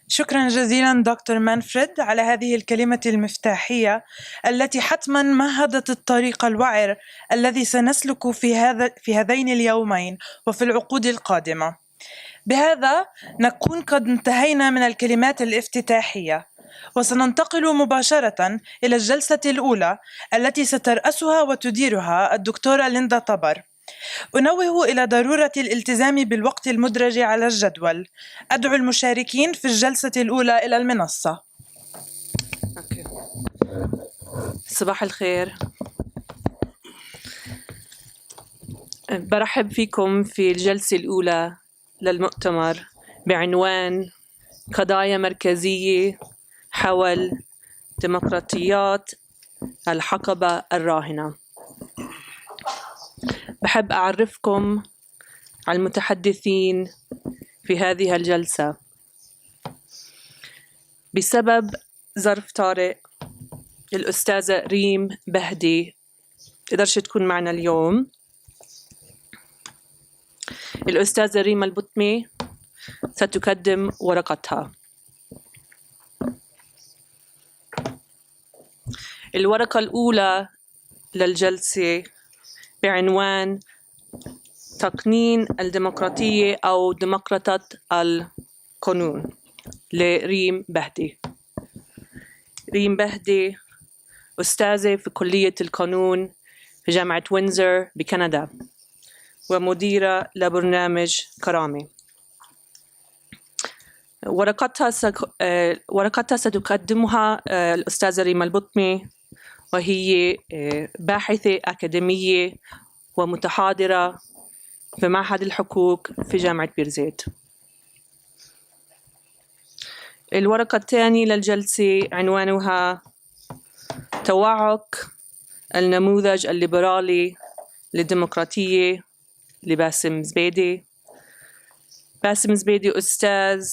شكرا جزيلا دكتور مانفريد على هذه الكلمة المفتاحية التي حتما مهدت الطريق الوعر الذي سنسلك في هذين اليومين وفي العقود القادمة. بهذا نكون قد انتهينا من الكلمات الافتتاحية، وسننتقل مباشرة إلى الجلسة الأولى التي سترأسها وتديرها الدكتورة ليندا طبر. أنوه إلى ضرورة الالتزام بالوقت المدرج على الجدول. أدعو المشاركين في الجلسة الأولى إلى المنصة. صباح الخير. برحب فيكم في الجلسة الأولى للمؤتمر بعنوان قضايا مركزية حول ديمقراطيات الحقبة الراهنة. بحب أعرفكم على المتحدثين في هذه الجلسة. بسبب ظرف طارئ الأستاذة ريم بهدي تقدرش تكون معنا اليوم. الأستاذة ريم البطمي ستقدم ورقتها. الورقة الأولى للجلسة بعنوان تقنين الديمقراطية أو ديمقراطة القانون لريم بهدي. ريم بهدي أستاذة في كلية القانون في جامعة وينزر بكندا ومديرة لبرنامج كرامة. ورقتها ستقدمها الأستاذة ريم البطمي، وهي باحثة أكاديمية ومتحاضرة في معهد الحقوق في جامعة بيرزيت. الورقة الثانية للجلسة عنوانها توعك النموذج الليبرالي للديمقراطية لباسم زبيدي. باسم زبيدي أستاذ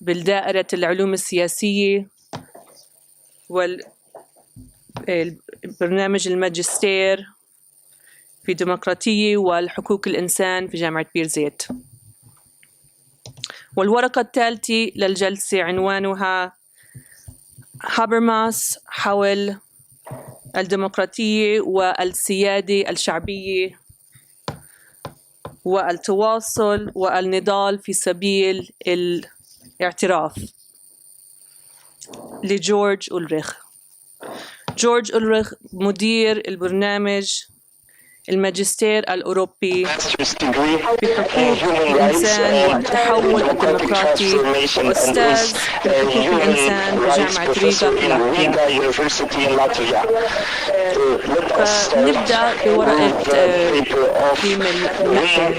بالدائرة العلوم السياسية والبرنامج الماجستير في ديمقراطية والحقوق الإنسان في جامعة بيرزيت. والورقة الثالثة للجلسة عنوانها هابرماس حول الديمقراطية والسيادة الشعبية والتواصل والنضال في سبيل الاعتراف لجورج أولريخ. جورج أولريخ مدير البرنامج الماجستير الأوروبي في حقوق الإنسان والتحول الديمقراطي وأستاذ في حقوق الإنسان بجامعة ريغا في لاتفيا. فنبدأ بورقة ريم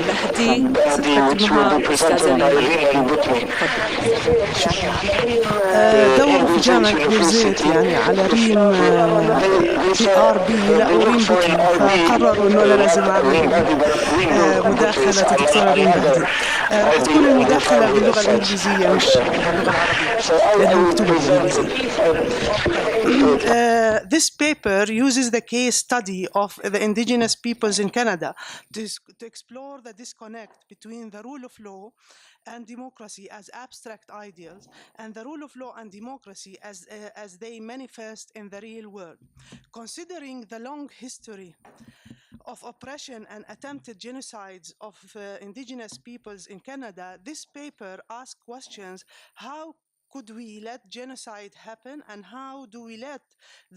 بهدي ستقدمها الأستاذة ريم. دوروا في جامعة بيرزيت يعني على ريم PRB لقوا ريم بطمي، فقرروا إنه أنا لازم أعمل مداخلة الدكتورة ريم بهدي. راح تكون المداخلة باللغة الإنجليزية مش باللغة العربية لأنها مكتوبة بالإنجليزية. This paper uses the case study of the indigenous peoples in Canada to explore the disconnect between the rule of law and democracy as abstract ideals and the rule of law and democracy as they manifest in the real world. Considering the long history of oppression and attempted genocides of indigenous peoples in Canada, this paper asks questions: how could we let genocide happen, and how do we let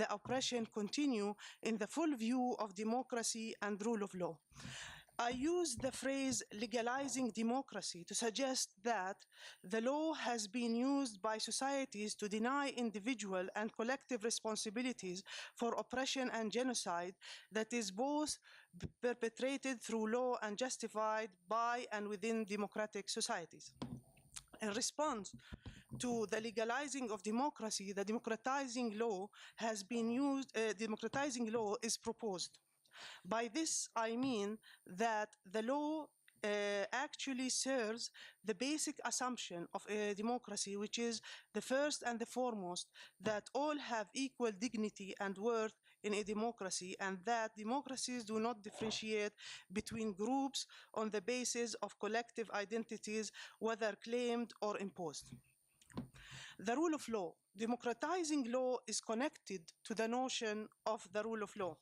the oppression continue in the full view of democracy and rule of law? I use the phrase legalizing democracy to suggest that the law has been used by societies to deny individual and collective responsibilities for oppression and genocide that is both perpetrated through law and justified by and within democratic societies. In response to the legalizing of democracy, the democratizing law has been used, democratizing law is proposed. By this, I mean that the law actually serves the basic assumption of a democracy, which is the first and the foremost that all have equal dignity and worth in a democracy, and that democracies do not differentiate between groups on the basis of collective identities, whether claimed or imposed. The rule of law. Democratizing law is connected to the notion of the rule of law.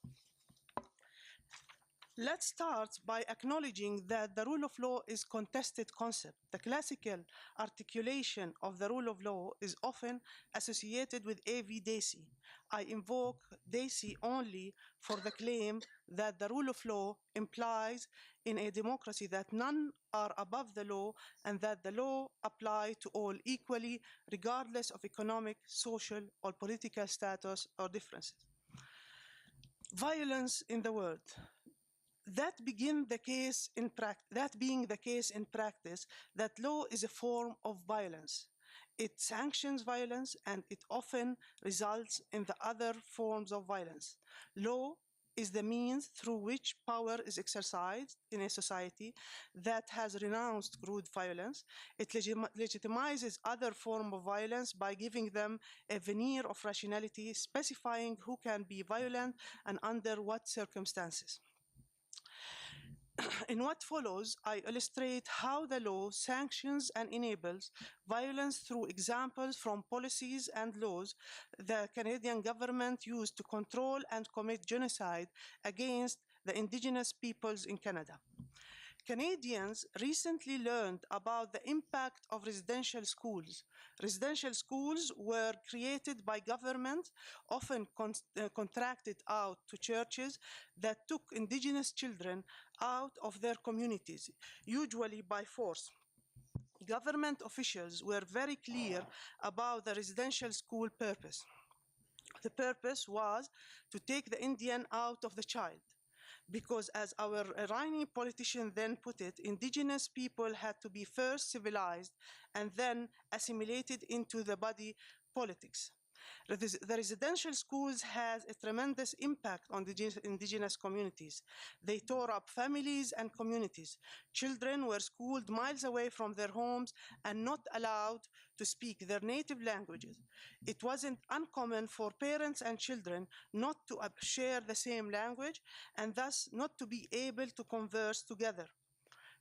Let's start by acknowledging that the rule of law is a contested concept. The classical articulation of the rule of law is often associated with A.V. Dacey. I invoke Dacey only for the claim that the rule of law implies in a democracy that none are above the law and that the law applies to all equally, regardless of economic, social, or political status or differences. Violence in the world. That being the case in practice, that law is a form of violence. It sanctions violence and it often results in the other forms of violence. Law is the means through which power is exercised in a society that has renounced crude violence. It legitimizes other forms of violence by giving them a veneer of rationality, specifying who can be violent and under what circumstances. In what follows, I illustrate how the law sanctions and enables violence through examples from policies and laws the Canadian government used to control and commit genocide against the Indigenous peoples in Canada. Canadians recently learned about the impact of residential schools. Residential schools were created by government, often contracted out to churches that took Indigenous children out of their communities, usually by force. Government officials were very clear about the residential school purpose. The purpose was to take the Indian out of the child, because as our Iranian politician then put it, Indigenous people had to be first civilized and then assimilated into the body politics. The residential schools has a tremendous impact on the Indigenous communities. They tore up families and communities. Children were schooled miles away from their homes and not allowed to speak their native languages. It wasn't uncommon for parents and children not to share the same language and thus not to be able to converse together.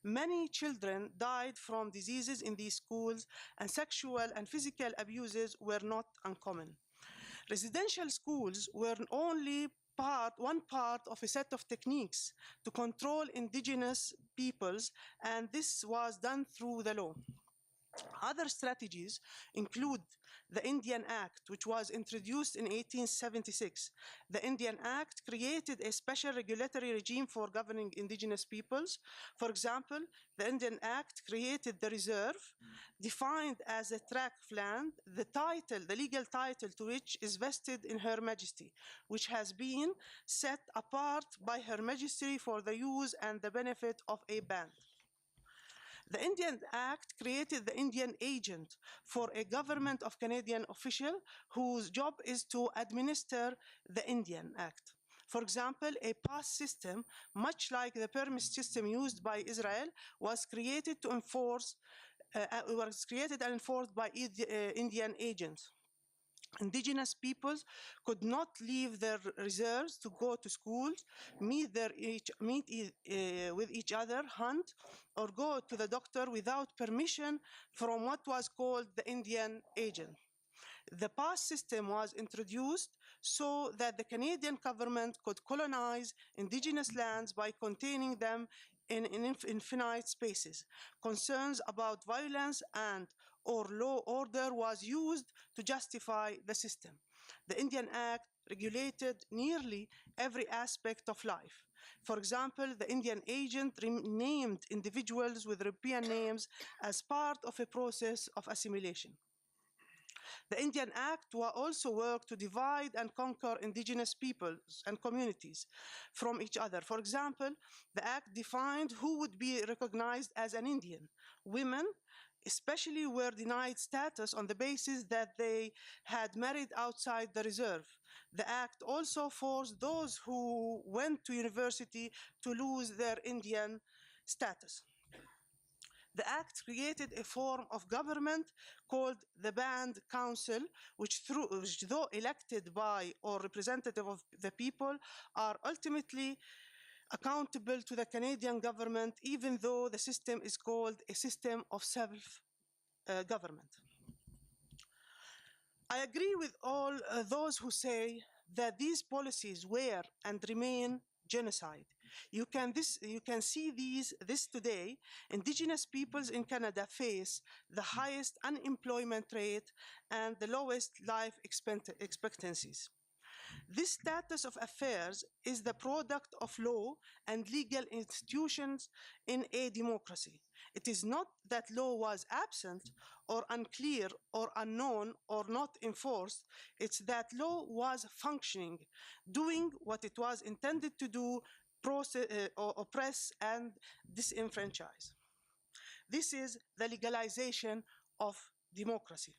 Many children died from diseases in these schools, and sexual and physical abuses were not uncommon. Residential schools were only one part of a set of techniques to control Indigenous peoples, and this was done through the law. Other strategies include the Indian Act, which was introduced in 1876. The Indian Act created a special regulatory regime for governing Indigenous peoples. For example, the Indian Act created the reserve, defined as a tract of land, the legal title to which is vested in Her Majesty, which has been set apart by Her Majesty for the use and the benefit of a band. The Indian Act created the Indian agent for a government of Canadian official whose job is to administer the Indian Act. For example, a pass system, much like the permit system used by Israel, was created and enforced by Indian agents. Indigenous peoples could not leave their reserves to go to schools, meet with each other, hunt, or go to the doctor without permission from what was called the Indian agent. The pass system was introduced so that the Canadian government could colonize Indigenous lands by containing them in infinite spaces. Concerns about violence or law order was used to justify the system. The Indian Act regulated nearly every aspect of life. For example, the Indian agent named individuals with European names as part of a process of assimilation. The Indian Act also worked to divide and conquer Indigenous peoples and communities from each other. For example, the Act defined who would be recognized as an Indian. Women especially were denied status on the basis that they had married outside the reserve. The Act also forced those who went to university to lose their Indian status. The act created a form of government called the Band Council, which though elected by or representative of the people, are ultimately accountable to the Canadian government, even though the system is called a system of self-government. I agree with all those who say that these policies were and remain genocide. You can see this today. Indigenous peoples in Canada face the highest unemployment rate and the lowest life expectancies. This status of affairs is the product of law and legal institutions in a democracy. It is not that law was absent or unclear or unknown or not enforced. It's that law was functioning, doing what it was intended to do, oppress and disenfranchise. This is the legalization of democracy.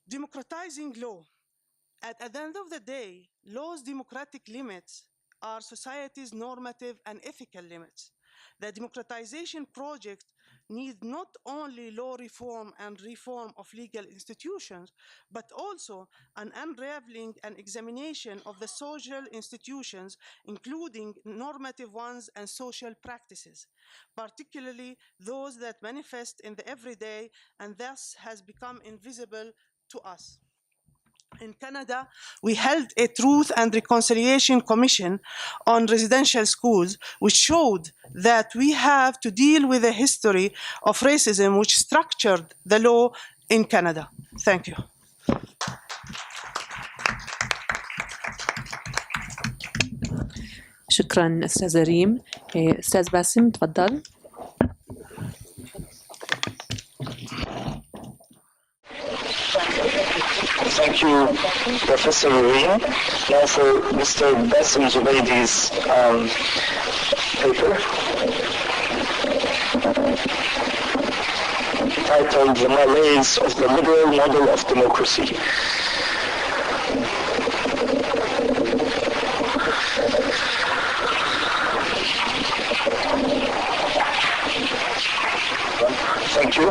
Democratizing law. At the end of the day, law's democratic limits are society's normative and ethical limits. The democratization project needs not only law reform and reform of legal institutions, but also an unraveling and examination of the social institutions, including normative ones and social practices, particularly those that manifest in the everyday and thus has become invisible to us. In Canada, we held a Truth and Reconciliation Commission on residential schools, which showed that we have to deal with a history of racism which structured the law in Canada. Thank you. شكرا أستاذ ريم. أستاذ باسم تفضل. Thank you, Professor Reem. Now for Mr. Bassem Zubaidi's paper, titled The Malaise of the Liberal Model of Democracy. Thank you.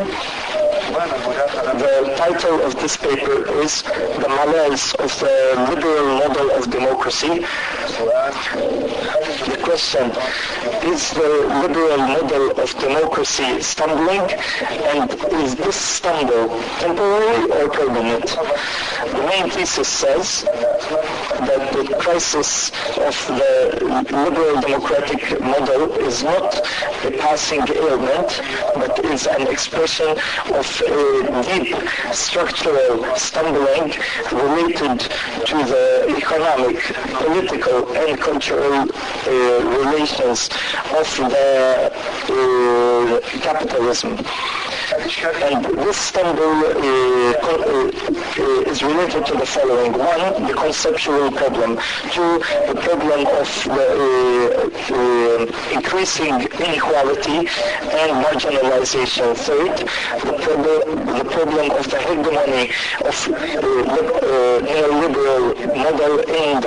The title of this paper is The Malaise of the Liberal Model of Democracy. The question, is the liberal model of democracy stumbling, and is this stumble temporary or permanent? The main thesis says that the crisis of the liberal democratic model is not a passing ailment, but is an expression of a deep structural stumbling related to the economic, political, and cultural relations of the capitalism. And this stumble is related to the following. One, the conceptual problem. Two, the problem of the increasing inequality and marginalization. Third, the problem of the hegemony of neoliberal model in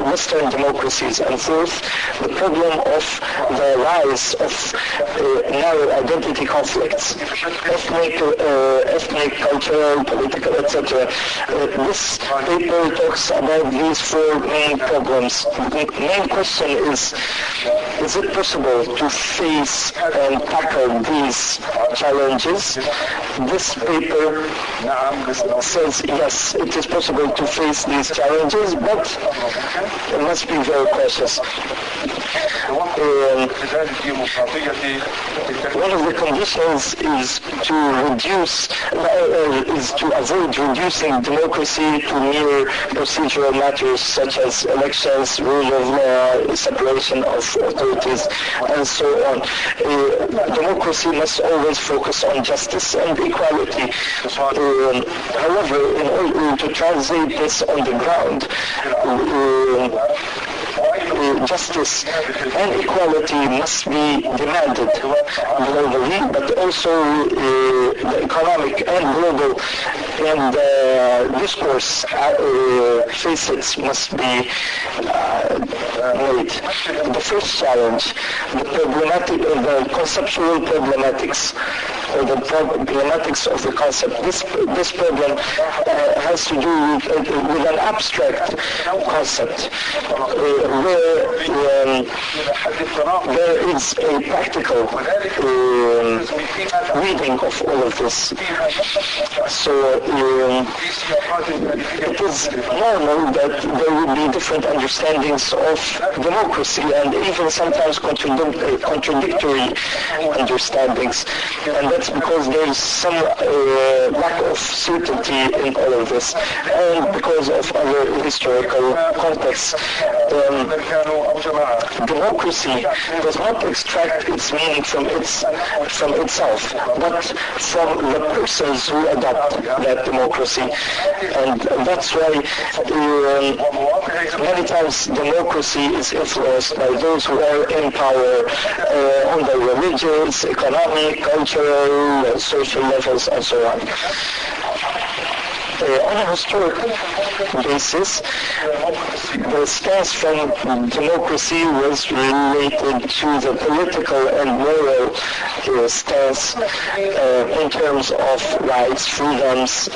Western democracies. And fourth, the problem of the rise of narrow identity conflicts, ethnic, cultural, political, etc. This paper talks about these four main problems. The main question is it possible to face and tackle these challenges? This paper says yes, it is possible to face these challenges, but it must be very cautious. One of the conditions is to avoid reducing democracy to mere procedural matters such as elections, rule of law, separation of authorities, and so on. Democracy must always focus on justice and equality. However, in order to translate this on the ground, justice and equality must be demanded globally, but also the economic and global and discourse facets must be made. The first challenge, the conceptual problematics, or the problematics of the concept. This problem has to do with an abstract concept, where there is a practical reading of all of this. So it is normal that there will be different understandings of democracy and even sometimes contradictory understandings. And that's because there's some lack of certainty in all of this, and because of other historical contexts. Democracy does not extract its meaning from itself, but from the persons who adopt that democracy. And that's why many times democracy is influenced by those who are in power on the religious, economic, cultural, social levels, and so on. On a historical basis, the stance from democracy was related to the political and moral stance in terms of rights, freedoms,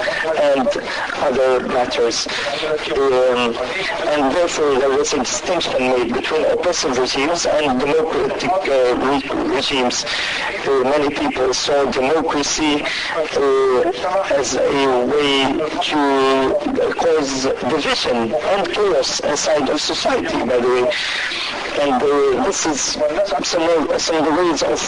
and other matters. And therefore there was a distinction made between oppressive regimes and democratic regimes. Many people saw democracy as a way to cause division and chaos inside of society, by the way. And this is some of the ways of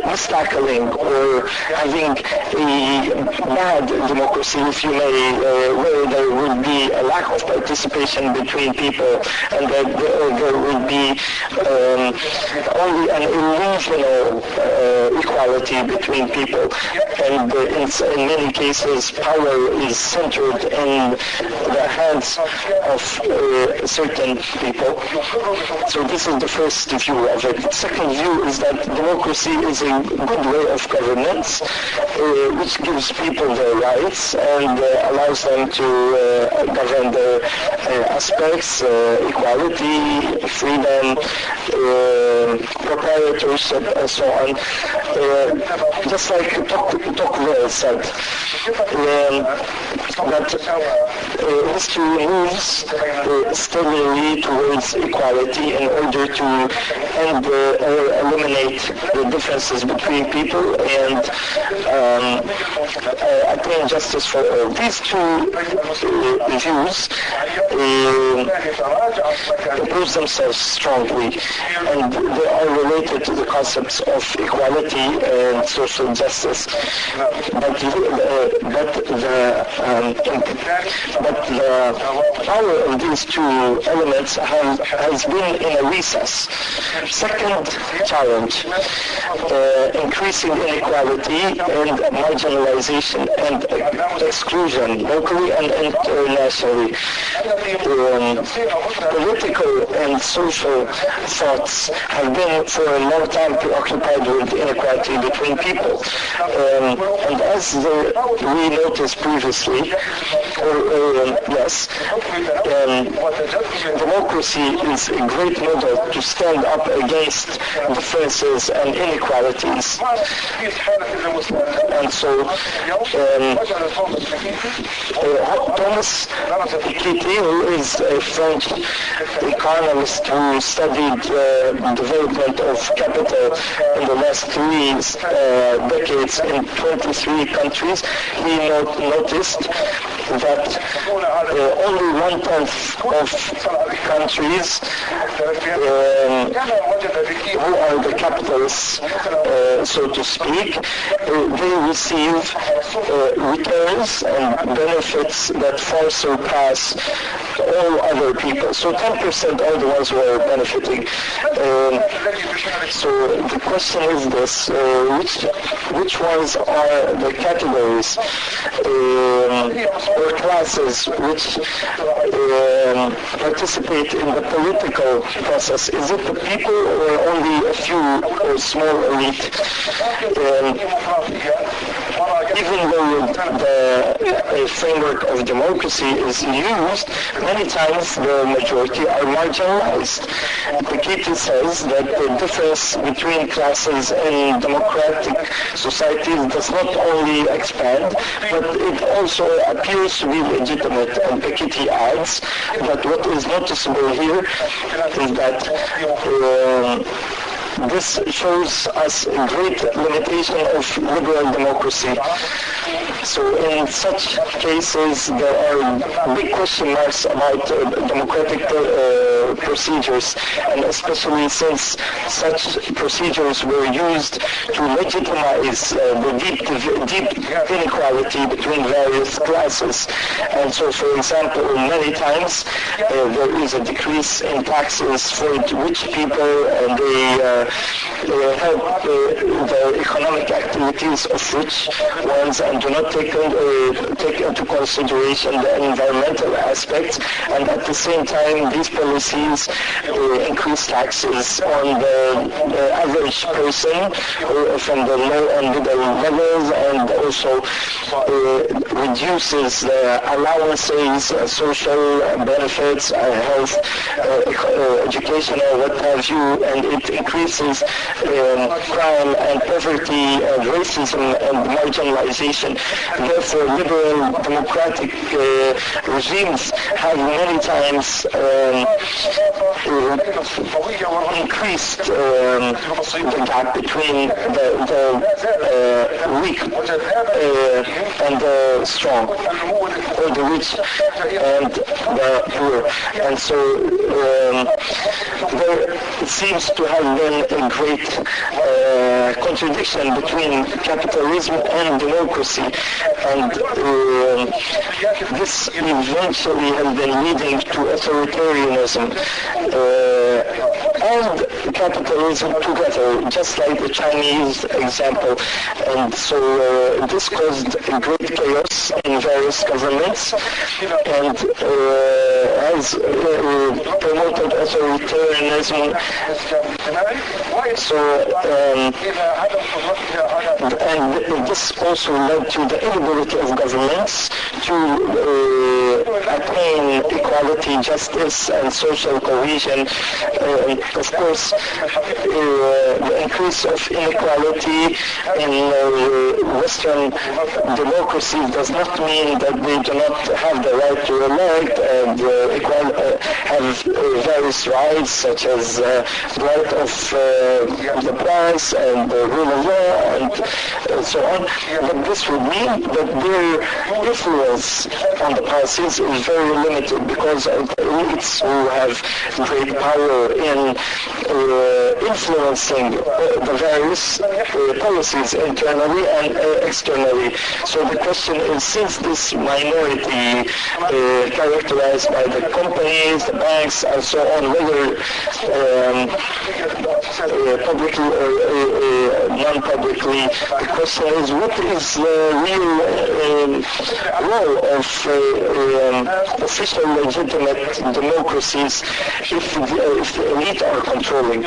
mistackling or having a bad democracy, if you may, where there would be a lack of participation between people, and that there would be only an illusional equality between people. And in many cases, power is centered in the hands of certain people. So this is the first view of it. The second view is that democracy is a good way of governance, which gives people their rights and allows them to govern their aspects, equality, freedom, proprietorship, and so on. Just like Tocqueville said, that history moves steadily towards equality in order to end or eliminate the differences between people and attain justice for all. These two views oppose themselves strongly, and they are related to the concepts of equality and social justice. But the power of these two elements has been in a recess. Second challenge, increasing inequality and marginalization and exclusion locally and internationally. Political and social thoughts have been for a long time preoccupied with inequality between people. And as we noticed previously, democracy is a great model to stand up against differences and inequalities. And so Thomas Piketty, who is a French economist who studied the development of capital in the last 3 decades in 23 countries, he noticed that only 1/10 of countries who are the capitalists, so to speak, they receive returns and benefits that far surpass all other people. So 10% are the ones who are benefiting. So the question is this, which ones are the categories or classes which participate in the political process? Is it the people or only a few or small elite? even though the framework of democracy is used, many times the majority are marginalized. Piketty says that the difference between classes in democratic societies does not only expand, but it also appears to be legitimate. And Piketty adds that what is noticeable here is that this shows us a great limitation of liberal democracy. So in such cases, there are big question marks about democratic procedures, and especially since such procedures were used to legitimize the deep inequality between various classes. And so, for example, many times there is a decrease in taxes for rich people, and they help the economic activities of rich ones and do not take into consideration the environmental aspects. And at the same time, these policies increase taxes on the average person from the low and middle levels, and also reduces the allowances, social benefits, health, education, or what have you, and it increases crime and poverty and racism and marginalization. Therefore, liberal democratic regimes have many times increased the gap between the weak and the strong, or the rich and the poor. And so there seems to have been a great contradiction between capitalism and democracy, and this eventually has been leading to authoritarianism and capitalism together, just like the Chinese example. And so this caused great chaos in various governments and has promoted authoritarianism. So, and this also led to the inability of governments to attain equality, justice, and social cohesion. Of course, the increase of inequality in Western democracies does not mean that they do not have the right to elect and have various rights, such as the right of the press and the rule of law and so on. But this would mean that their influence on the policies is very limited, because of the elites who have great power in influencing the various policies internally and externally. So the question is, since this minority characterized by the companies, the banks, and so on, whether publicly or non-publicly, the question is, what is the real role of official legitimate democracies if the elite are controlling?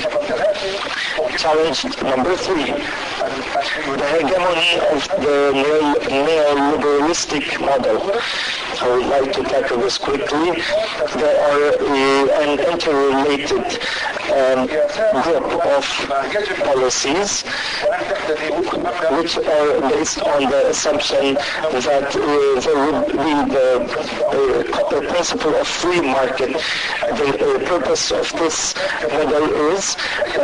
Challenge number 3, the hegemony of the neoliberalistic model. I would like to tackle this quickly. There are an interrelated group of policies which are based on the assumption that there would be the principle of free market. The purpose of this model is,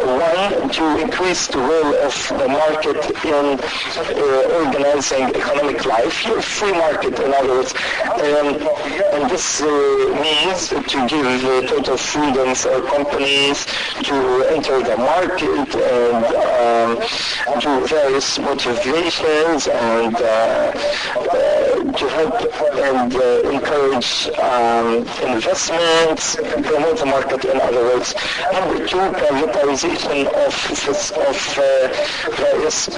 one, to increase the role of the market in organizing economic life. Free market, in other words. And this means to give total freedom for companies to enter the market and do various motivations and to help and encourage investments, promote the market in other words. Number two, privatization of various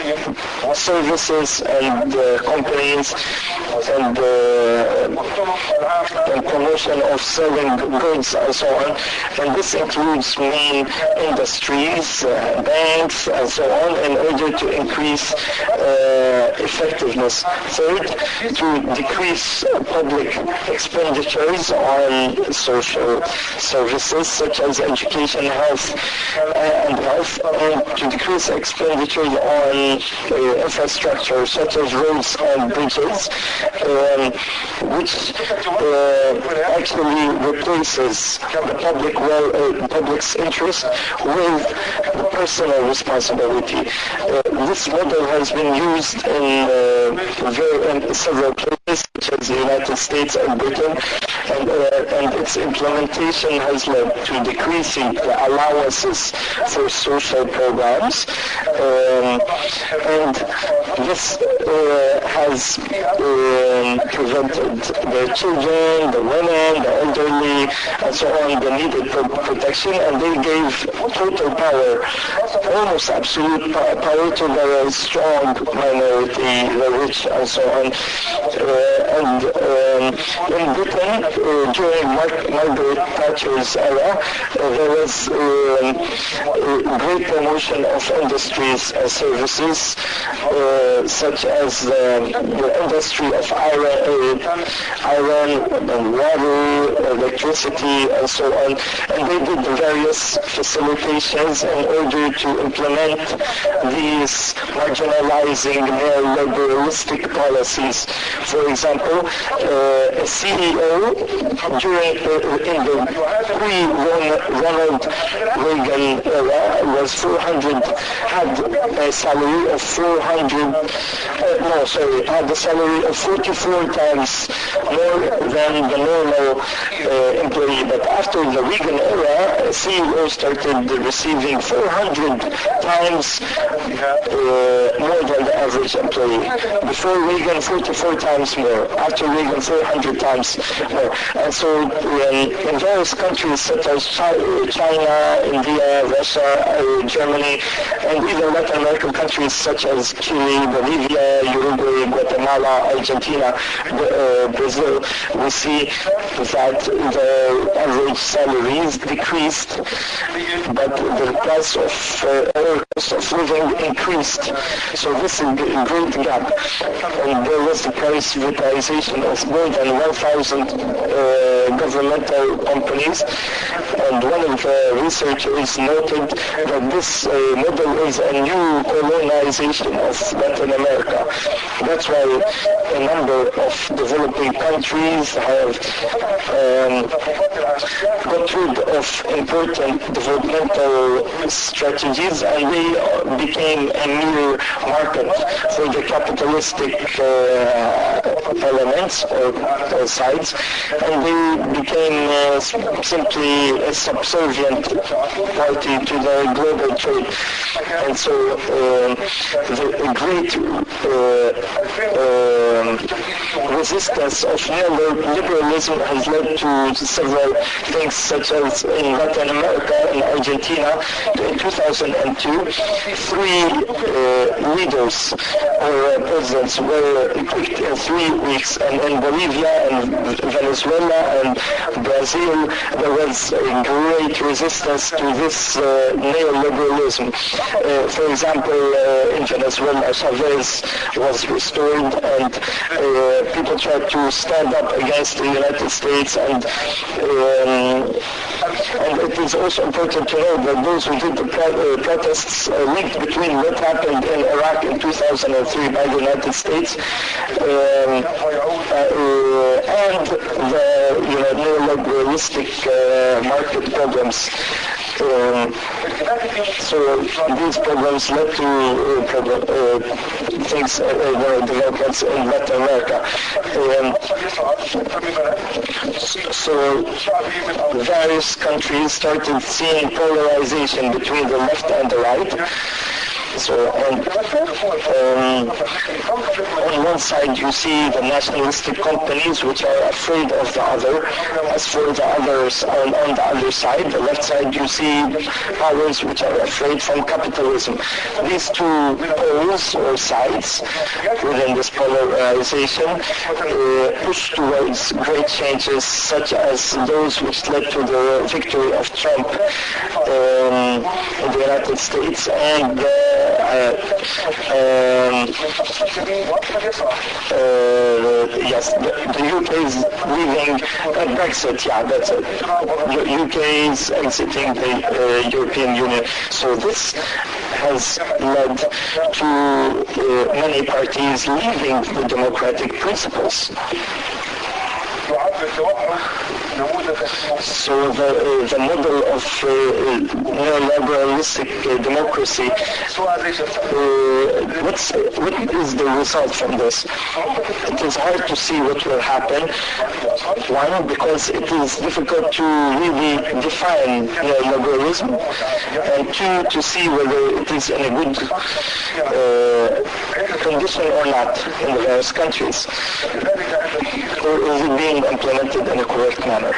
services and companies and promotion of selling goods and so on. And this includes main industries, banks and so on in order to increase effectiveness. Third, to decrease public expenditures on social services such as education, health, and to decrease expenditures on infrastructure such as roads and bridges, which actually replaces the public's interest with personal responsibility. This model has been used in several places, such as the United States and Britain, and its implementation has led to decreasing the allowances for social programs, and this has prevented the children, the women, the elderly, and so on, the needed protection, and they gave total power, almost absolute power to the strong minority, the rich, and so on. In Britain, during Margaret Thatcher's era, there was great promotion of industries and services, such as the industry of iron and water, electricity, and so on. And they did the various facilitations in order to implement these marginalizing neoliberalistic policies. For example, a CEO in the pre-Ronald Reagan era had a salary of 44 times more than the normal employee. But after the Reagan era, a CEO started receiving 400 times more than the average employee. Before Reagan, 44 times more. After Reagan, 400 times more. And so in various countries such as China, India, Russia, Germany, and even Latin American countries such as Chile, Bolivia, Uruguay, Guatemala, Argentina, Brazil, we see that the average salaries decreased, but the price of living increased. So this is a great gap. And there was the privatization of more than 1,000 governmental companies, and one of the researchers noted that this model is a new colonization of Latin America. That's why a number of developing countries have got rid of important developmental strategies, and they became a mere market for the capitalistic elements or sides, and they became simply a subservient party to the global trade. And so the great resistance of neoliberalism has led to several things, such as in Latin America, in Argentina, in 2002, 3 leaders or presidents were picked in 3 weeks, and in Bolivia and Venezuela and Brazil, there was a great resistance to this neoliberalism. For example, in Venezuela, Chavez was restored, and people tried to stand up against the United States, and it is also important to know that those who did the protests linked between what happened in Iraq in 2003 by the United States and the neoliberalistic market programs. So these programs led to developments in Latin America. So various countries started seeing polarization between the left and the right. So, and on one side you see the nationalistic companies which are afraid of the other. As for the others, on the other side, the left side, you see powers which are afraid from capitalism. These two poles or sides within this polarization push towards great changes such as those which led to the victory of Trump in the United States and yes, the UK is leaving Brexit, yeah, that's it. The UK is exiting the European Union. So this has led to many parties leaving the democratic principles. So the model of neoliberalistic democracy, what is the result from this? It is hard to see what will happen. One, because it is difficult to really define neoliberalism, and two, to see whether it is in a good condition or not in the various countries, or is it being implemented in a correct manner.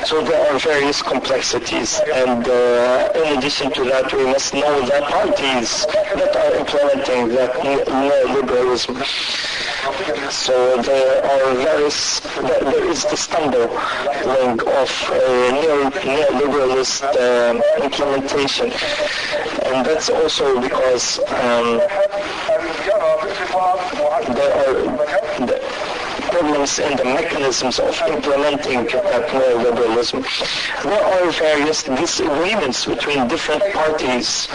So there are various complexities, and in addition to that, we must know the parties that are implementing that neoliberalism. So there is the stumbling of neoliberalist implementation, and that's also because there are problems in the mechanisms of implementing that neoliberalism. There are various disagreements between different parties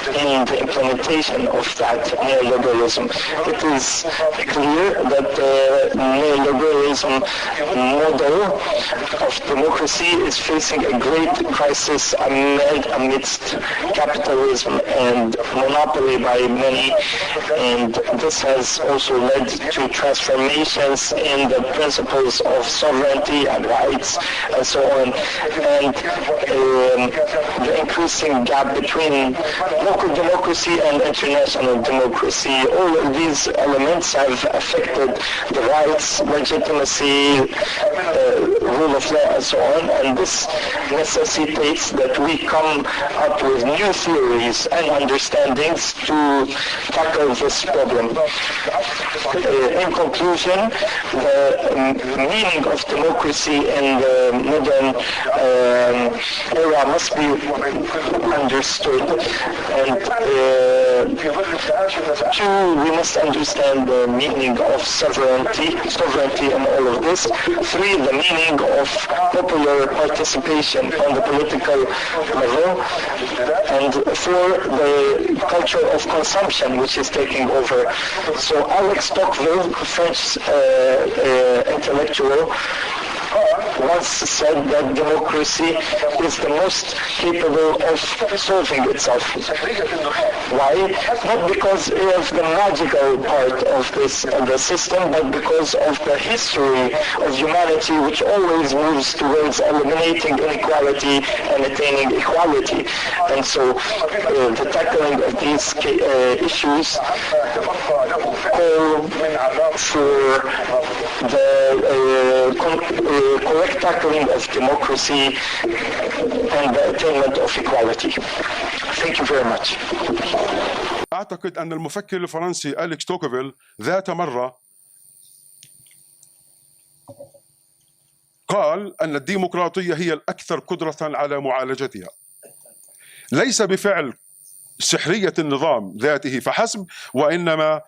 in the implementation of that neoliberalism. It is clear that the neoliberalism model of democracy is facing a great crisis amidst capitalism and monopoly by many, and this has also led to transformations in the principles of sovereignty and rights and so on, and the increasing gap between local democracy and international democracy. All of these elements have affected the rights, legitimacy, rule of law and so on, and this necessitates that we come up with new theories and understandings to tackle this problem. In conclusion, the meaning of democracy in the modern era must be understood, and two, we must understand the meaning of sovereignty in all of this. Three, the meaning of popular participation on the political level, and four, the culture of consumption which is taking over. So Alex Tocqueville, French intellectual, once said that democracy is the most capable of solving itself. Why? Not because of the magical part of the system, but because of the history of humanity, which always moves towards eliminating inequality and attaining equality. And so the tackling of these issues call for the correct tackling of democracy and the attainment of equality. Thank you very much. أعتقد أن المفكر الفرنسي أليكس توكوفيل ذات مرة قال أن الديمقراطية هي الأكثر قدرة على معالجتها، ليس بفعل سحرية النظام ذاته فحسب، وإنما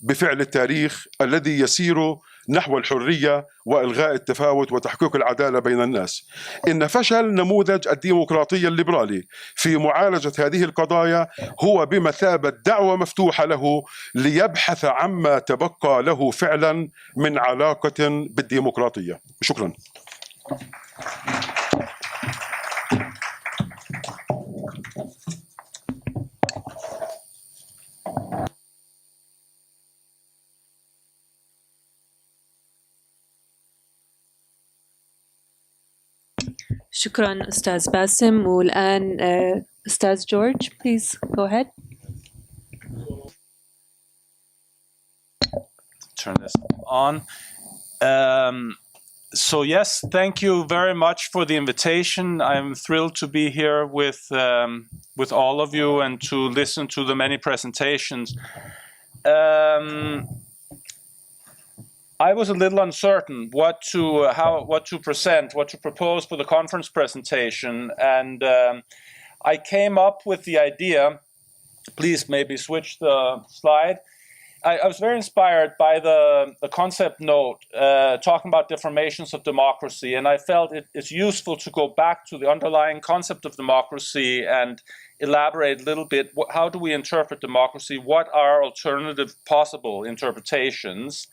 بفعل التاريخ الذي يسير نحو الحرية وإلغاء التفاوت وتحقيق العدالة بين الناس. إن فشل نموذج الديمقراطية الليبرالي في معالجة هذه القضايا هو بمثابة دعوة مفتوحة له ليبحث عما تبقى له فعلا من علاقة بالديمقراطية. شكرا. شكرا أستاذ باسم. والآن Ustaz George, please go ahead. Turn this on. So yes, thank you very much for the invitation. I'm thrilled to be here with all of you and to listen to the many presentations. I was a little uncertain what to present, what to propose for the conference presentation, and I came up with the idea. Please maybe switch the slide. I was very inspired by the concept note talking about deformations of democracy, and I felt it's useful to go back to the underlying concept of democracy and elaborate a little bit. How do we interpret democracy? What are alternative possible interpretations?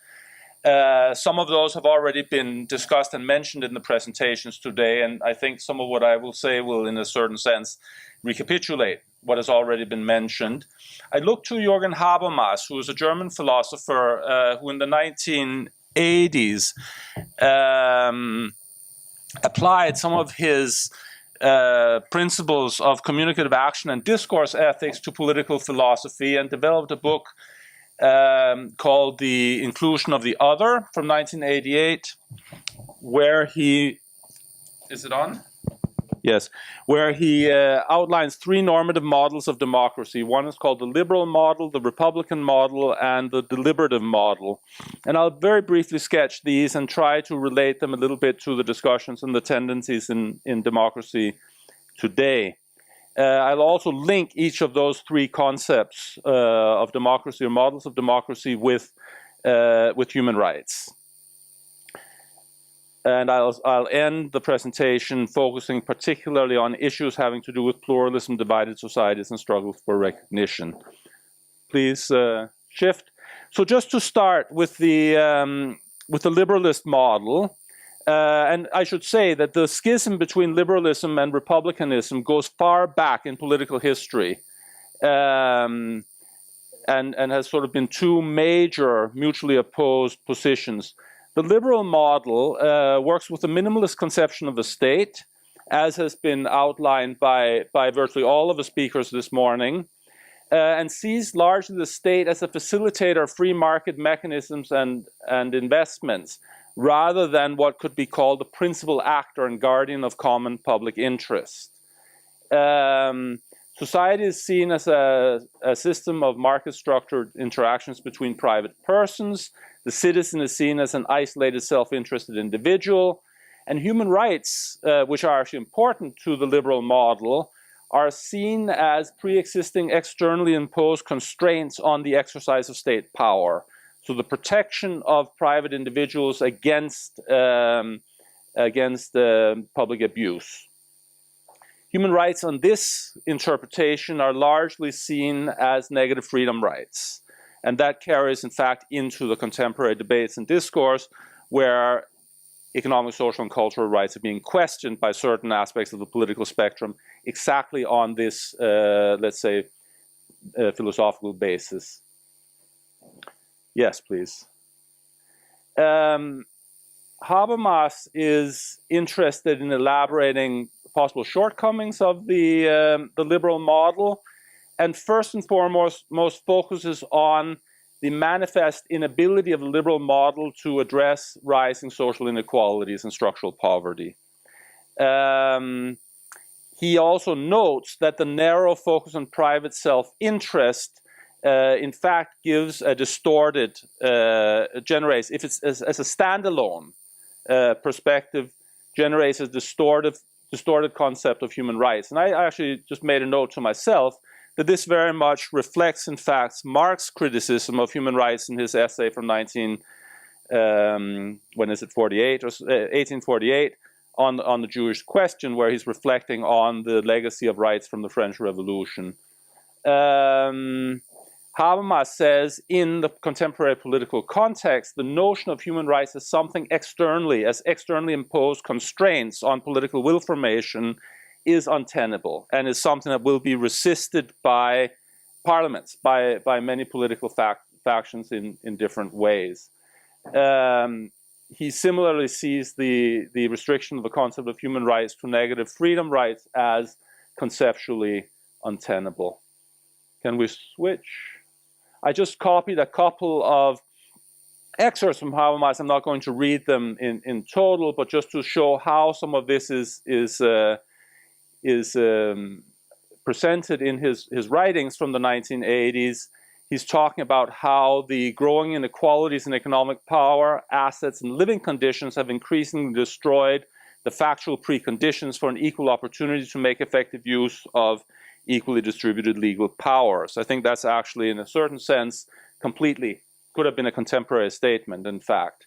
Some of those have already been discussed and mentioned in the presentations today, and I think some of what I will say will, in a certain sense, recapitulate what has already been mentioned. I looked to Jürgen Habermas, who is a German philosopher who in the 1980s applied some of his principles of communicative action and discourse ethics to political philosophy and developed a book called The Inclusion of the Other from 1988, where he, is it on? Yes, where he outlines three normative models of democracy. One is called the liberal model, the Republican model, and the deliberative model. And I'll very briefly sketch these and try to relate them a little bit to the discussions and the tendencies in democracy today. I'll also link each of those three concepts of democracy or models of democracy with human rights. And I'll end the presentation focusing particularly on issues having to do with pluralism, divided societies, and struggles for recognition. Please shift. So just to start with the liberalist model, and I should say that the schism between liberalism and republicanism goes far back in political history, and has sort of been two major mutually opposed positions. The liberal model works with a minimalist conception of the state, as has been outlined by virtually all of the speakers this morning, and sees largely the state as a facilitator of free market mechanisms and investments, rather than what could be called the principal actor and guardian of common public interest. Society is seen as a system of market-structured interactions between private persons. The citizen is seen as an isolated, self-interested individual. And human rights, which are actually important to the liberal model, are seen as pre-existing externally imposed constraints on the exercise of state power. So the protection of private individuals against public abuse. Human rights on this interpretation are largely seen as negative freedom rights. And that carries, in fact, into the contemporary debates and discourse where economic, social, and cultural rights are being questioned by certain aspects of the political spectrum exactly on this, let's say, philosophical basis. Yes, please. Habermas is interested in elaborating possible shortcomings of the liberal model, and first and foremost most focuses on the manifest inability of the liberal model to address rising social inequalities and structural poverty. He also notes that the narrow focus on private self-interest in fact gives a distorted, generates, if it's as a standalone perspective, generates a distorted concept of human rights. And I actually just made a note to myself that this very much reflects, in fact, Marx's criticism of human rights in his essay from 1848 on the Jewish question, where he's reflecting on the legacy of rights from the French Revolution. Habermas says, in the contemporary political context, the notion of human rights as something externally imposed constraints on political will formation is untenable and is something that will be resisted by parliaments, by many political factions in different ways. He similarly sees the restriction of the concept of human rights to negative freedom rights as conceptually untenable. Can we switch? I just copied a couple of excerpts from Habermas. I'm not going to read them in total, but just to show how some of this is presented in his writings from the 1980s. He's talking about how the growing inequalities in economic power, assets, and living conditions have increasingly destroyed the factual preconditions for an equal opportunity to make effective use of equally distributed legal powers. I think that's actually, in a certain sense, completely could have been a contemporary statement, in fact.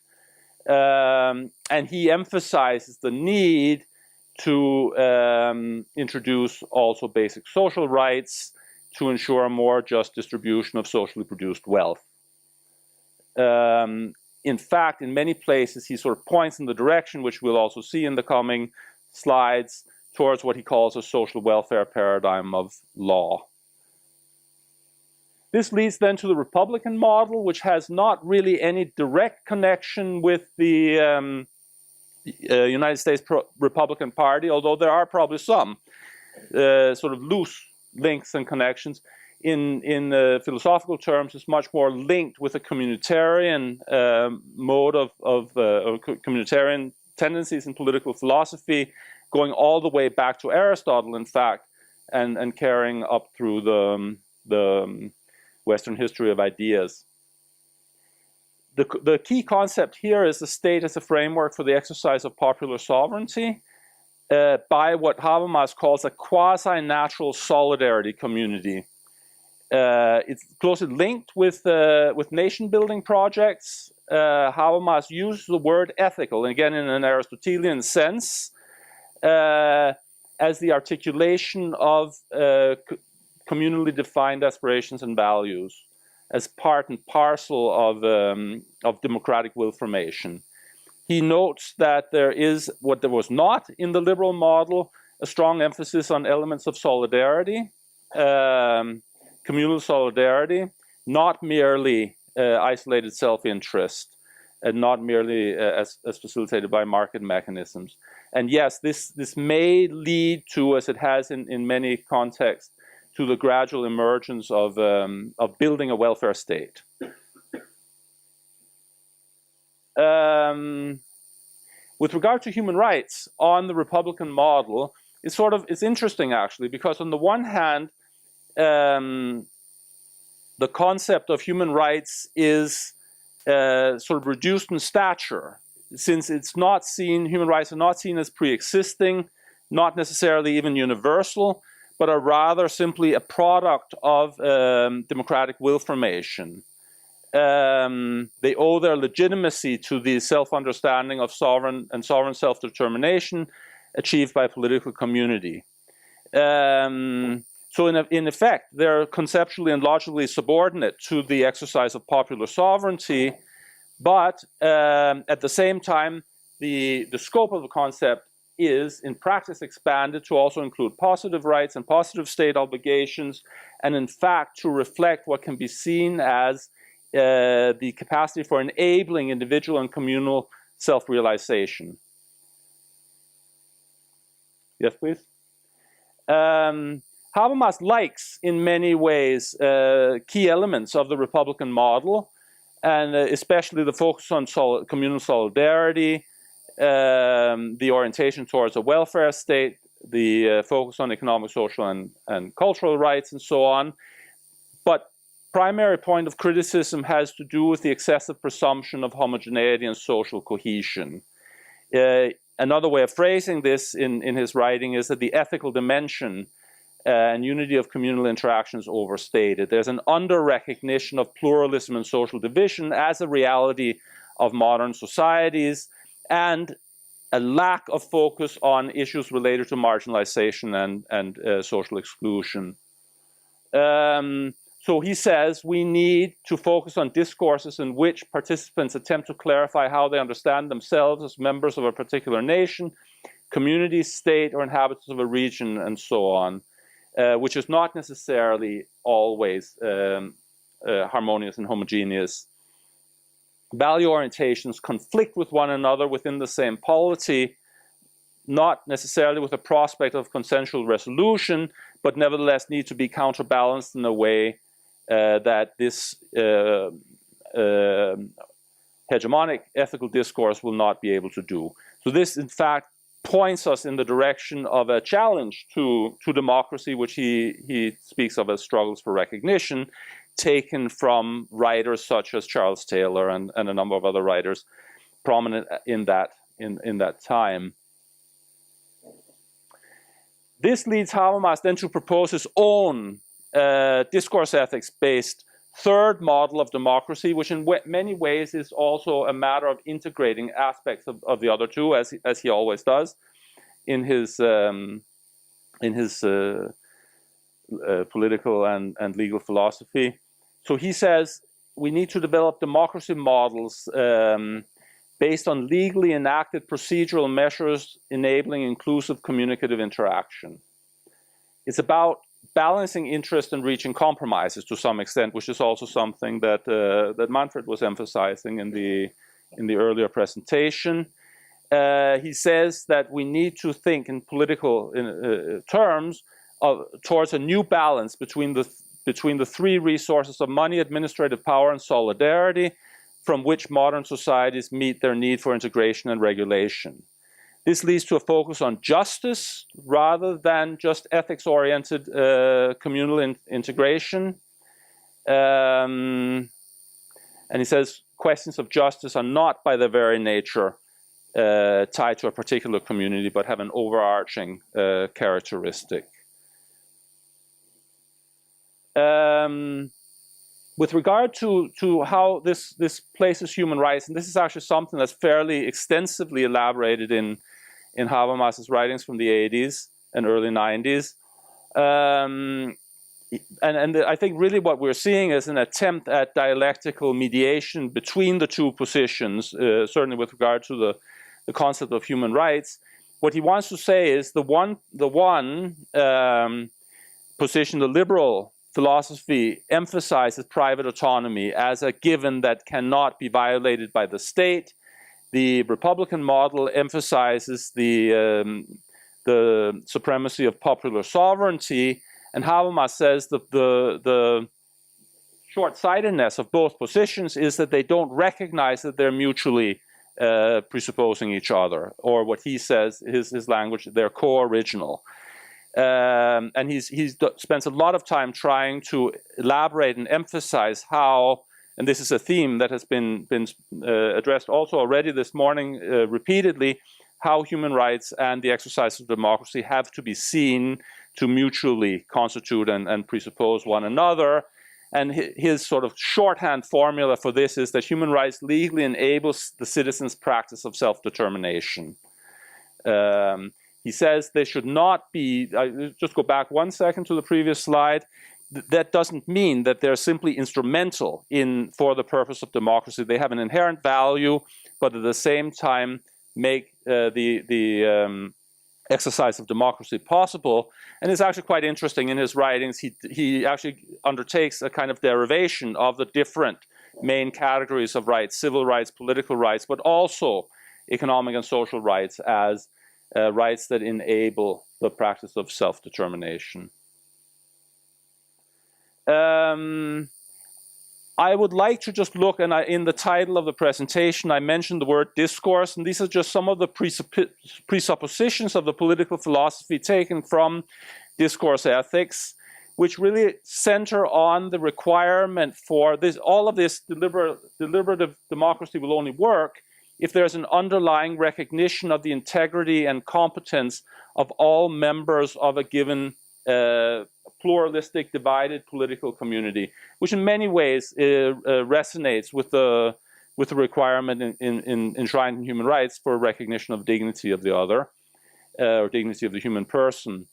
And he emphasizes the need to introduce also basic social rights to ensure a more just distribution of socially produced wealth. In fact, in many places, he sort of points in the direction, which we'll also see in the coming slides, towards what he calls a social welfare paradigm of law. This leads then to the Republican model, which has not really any direct connection with the United States Republican Party, although there are probably some sort of loose links and connections. In philosophical terms, it's much more linked with a communitarian mode of communitarian tendencies in political philosophy, going all the way back to Aristotle, in fact, and carrying up through the Western history of ideas. The key concept here is the state as a framework for the exercise of popular sovereignty by what Habermas calls a quasi-natural solidarity community. It's closely linked with nation-building projects. Habermas uses the word ethical, again in an Aristotelian sense, as the articulation of communally defined aspirations and values, as part and parcel of democratic will formation. He notes that there is, what there was not in the liberal model, a strong emphasis on elements of solidarity, communal solidarity, not merely isolated self-interest, and not merely as facilitated by market mechanisms. And yes, this may lead to, as it has in many contexts, to the gradual emergence of building a welfare state. With regard to human rights on the Republican model, it's interesting actually, because on the one hand, the concept of human rights is sort of reduced in stature, since it's not seen, human rights are not seen as pre-existing, not necessarily even universal, but are rather simply a product of democratic will formation. They owe their legitimacy to the self-understanding of sovereign self-determination achieved by a political community. So in effect, they're conceptually and logically subordinate to the exercise of popular sovereignty, but at the same time, the scope of the concept is in practice expanded to also include positive rights and positive state obligations, and in fact to reflect what can be seen as the capacity for enabling individual and communal self-realization. Yes, please. Habermas likes, in many ways, key elements of the Republican model, and especially the focus on communal solidarity, the orientation towards a welfare state, the focus on economic, social, and cultural rights, and so on. But primary point of criticism has to do with the excessive presumption of homogeneity and social cohesion. Another way of phrasing this in his writing is that the ethical dimension and unity of communal interaction is overstated. There's an under-recognition of pluralism and social division as a reality of modern societies, and a lack of focus on issues related to marginalization and social exclusion. So he says we need to focus on discourses in which participants attempt to clarify how they understand themselves as members of a particular nation, community, state, or inhabitants of a region, and so on, which is not necessarily always harmonious and homogeneous. Value orientations conflict with one another within the same polity, not necessarily with a prospect of consensual resolution, but nevertheless need to be counterbalanced in a way that this hegemonic ethical discourse will not be able to do. So this, in fact, points us in the direction of a challenge to democracy, which he speaks of as struggles for recognition, taken from writers such as Charles Taylor and a number of other writers prominent in that time. This leads Habermas then to propose his own discourse ethics-based third model of democracy, which in many ways is also a matter of integrating aspects of the other two, as he always does in his political and legal philosophy. So he says we need to develop democracy models based on legally enacted procedural measures enabling inclusive communicative interaction. It's about balancing interest and reaching compromises to some extent, which is also something that that Manfred was emphasizing in the earlier presentation. He says that we need to think in political terms towards a new balance between the three resources of money, administrative power, and solidarity, from which modern societies meet their need for integration and regulation. This leads to a focus on justice rather than just ethics-oriented communal integration. And he says questions of justice are not by their very nature tied to a particular community, but have an overarching characteristic. With regard to how this places human rights, and this is actually something that's fairly extensively elaborated in Habermas's writings from the 80s and early 90s. And I think really what we're seeing is an attempt at dialectical mediation between the two positions, certainly with regard to the concept of human rights. What he wants to say is the one position, the liberal philosophy, emphasizes private autonomy as a given that cannot be violated by the state. The Republican model emphasizes the supremacy of popular sovereignty, and Habermas says the short-sightedness of both positions is that they don't recognize that they're mutually presupposing each other, or what he says, his language, they're co-original. And he spends a lot of time trying to elaborate and emphasize how, and this is a theme that has been addressed also already this morning repeatedly, how human rights and the exercise of democracy have to be seen to mutually constitute and presuppose one another. And his sort of shorthand formula for this is that human rights legally enables the citizens' practice of self-determination. He says they should not be, just go back 1 second to the previous slide, that doesn't mean that they're simply instrumental for the purpose of democracy. They have an inherent value, but at the same time make the exercise of democracy possible. And it's actually quite interesting in his writings. He actually undertakes a kind of derivation of the different main categories of rights, civil rights, political rights, but also economic and social rights as rights that enable the practice of self-determination. I would like to just look, and in the title of the presentation, I mentioned the word discourse, and these are just some of the presuppositions of the political philosophy taken from discourse ethics, which really center on the requirement for this. All of this deliberative democracy will only work if there's an underlying recognition of the integrity and competence of all members of a given pluralistic, divided political community, which in many ways resonates with the requirement in enshrined in human rights for recognition of dignity of the other, or dignity of the human person.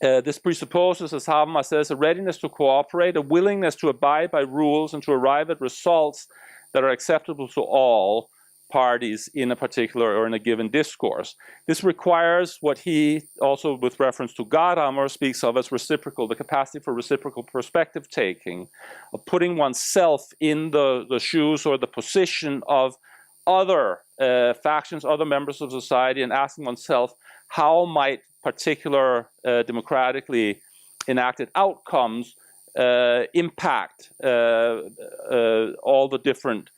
This presupposes, as Habermas says, a readiness to cooperate, a willingness to abide by rules and to arrive at results that are acceptable to all parties in a particular or in a given discourse. This requires what he also, with reference to Gadamer, speaks of as reciprocal, the capacity for reciprocal perspective taking, of putting oneself in the shoes or the position of other factions, other members of society, and asking oneself how might particular democratically enacted outcomes impact all the different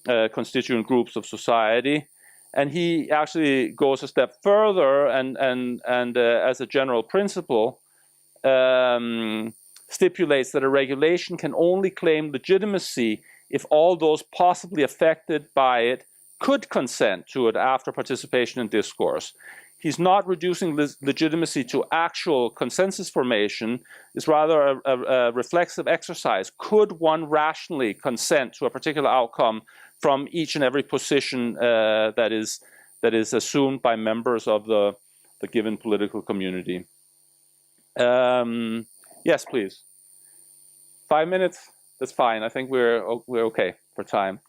constituent groups of society. And he actually goes a step further and as a general principle, stipulates that a regulation can only claim legitimacy if all those possibly affected by it could consent to it after participation in discourse. He's not reducing legitimacy to actual consensus formation. It's rather a reflexive exercise. Could one rationally consent to a particular outcome from each and every position that is assumed by members of the given political community? Yes, please. 5 minutes. That's fine. I think we're okay for time.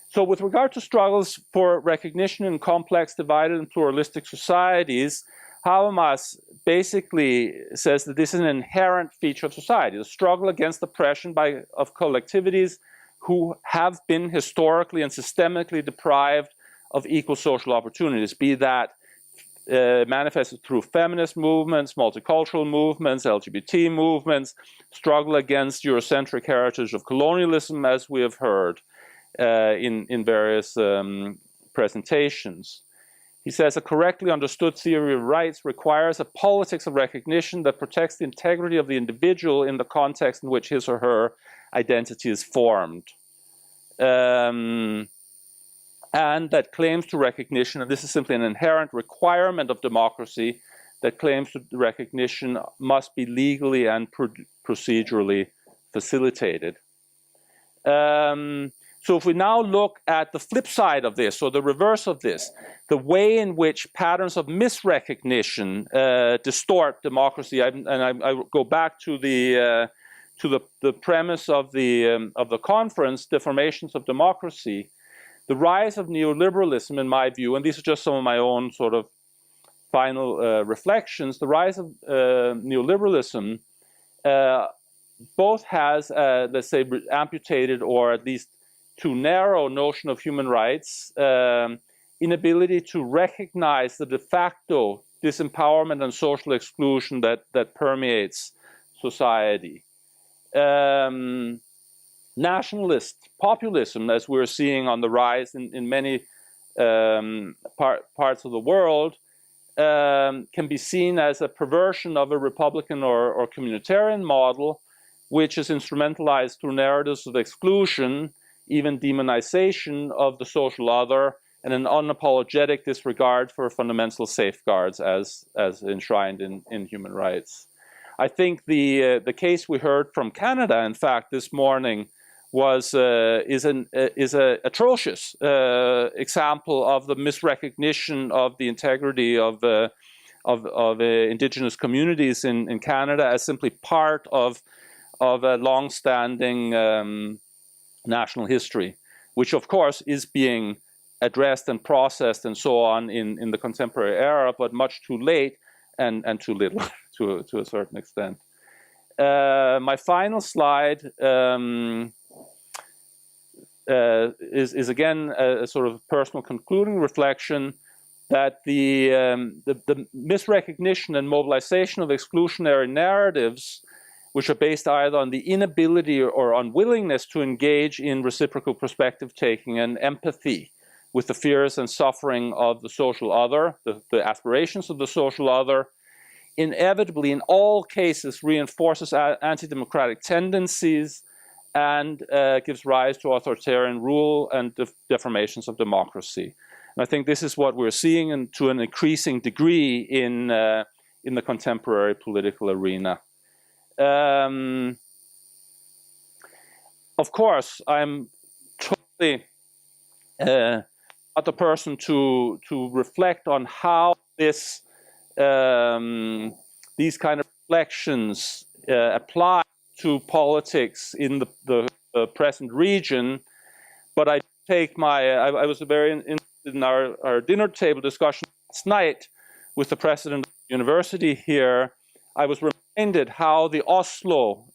So with regard to struggles for recognition in complex, divided, and pluralistic societies, Habermas basically says that this is an inherent feature of society, the struggle against oppression of collectivities who have been historically and systemically deprived of equal social opportunities, be that manifested through feminist movements, multicultural movements, LGBT movements, struggle against Eurocentric heritage of colonialism, as we have heard in various presentations. He says a correctly understood theory of rights requires a politics of recognition that protects the integrity of the individual in the context in which his or her identity is formed. And that claims to recognition, and this is simply an inherent requirement of democracy, that claims to recognition must be legally and procedurally facilitated. So if we now look at the flip side of this, or the reverse of this, the way in which patterns of misrecognition distort democracy, I go back to the premise of the conference, Deformations of Democracy. The rise of neoliberalism, in my view, and these are just some of my own sort of final reflections, the rise of neoliberalism both has, let's say, amputated or at least too narrow notion of human rights, inability to recognize the de facto disempowerment and social exclusion that permeates society. Nationalist populism, as we're seeing on the rise in many parts of the world, can be seen as a perversion of a Republican or communitarian model, which is instrumentalized through narratives of exclusion, even demonization of the social other, and an unapologetic disregard for fundamental safeguards as enshrined in human rights. I think the case we heard from Canada, in fact, this morning, is an atrocious example of the misrecognition of the integrity of indigenous communities in Canada as simply part of a long-standing national history, which of course is being addressed and processed and so on in the contemporary era, but much too late and too little to a certain extent. My final slide is again a sort of personal concluding reflection that the misrecognition and mobilization of exclusionary narratives, which are based either on the inability or unwillingness to engage in reciprocal perspective taking and empathy with the fears and suffering of the social other, the aspirations of the social other, inevitably in all cases reinforces anti-democratic tendencies and gives rise to authoritarian rule and deformations of democracy. And I think this is what we're seeing to an increasing degree in the contemporary political arena. Of course, I'm totally not the person to reflect on how these kind of reflections apply to politics in the present region, but I take I was very interested in our dinner table discussion last night with the president of the university here. I was reminded how the Oslo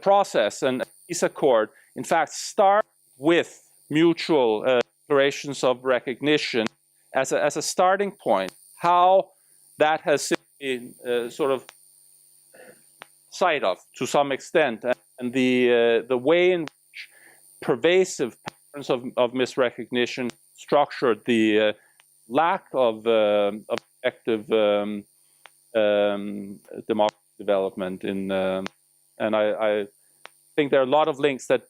process and peace accord, in fact, started with mutual declarations of recognition as a starting point, how that has been sort of sight of to some extent, and the way in which pervasive patterns of misrecognition structured the lack of effective democracy development in, and I think there are a lot of links that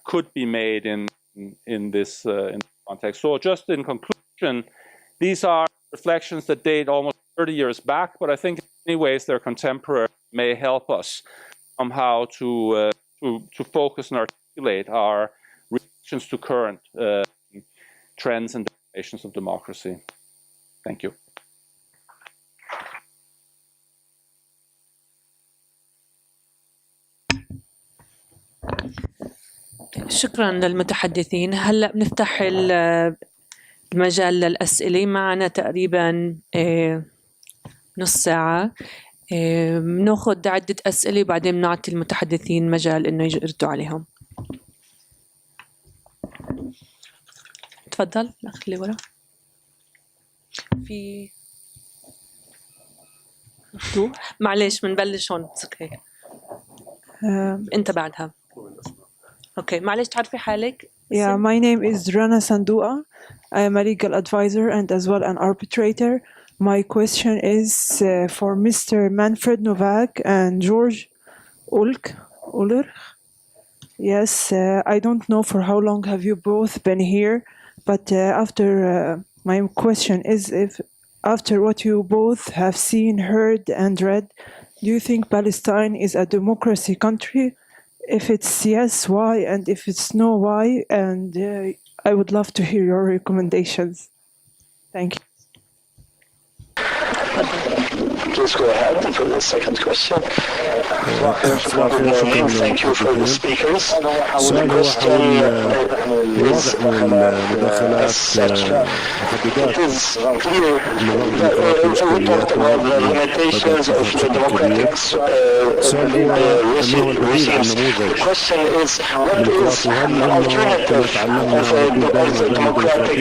could be made in this context. So just in conclusion, these are reflections that date almost 30 years back, but I think in many ways they're contemporary, may help us somehow to focus and articulate our reactions to current trends and definitions of democracy. Thank you. شكرا للمتحدثين. هلأ بنفتح المجال للأسئلة. معنا تقريبا نص ساعة. بناخذ عدة أسئلة وبعدين بنعطي المتحدثين مجال إنه يردوا عليهم. تفضل الأخ اللي ورا. في معلش بنبلش هون هيك. أنت بعدها. Okay, معلش تعرفي حالك. Yeah, my name is Rana Sandua. I am a legal advisor and as well an arbitrator. My question is for Mr. Manfred Novak and George Uller. Yes, I don't know for how long have you both been here, but my question is, if after what you both have seen, heard, and read, do you think Palestine is a democracy country? If it's yes, why? And if it's no, why? And I would love to hear your recommendations. Thank you. Please go ahead for the second question. Thank you for the speakers. The question is it is clear that we talked about the limitations of the democratic regimes. The question is, what is the alternative of the democratic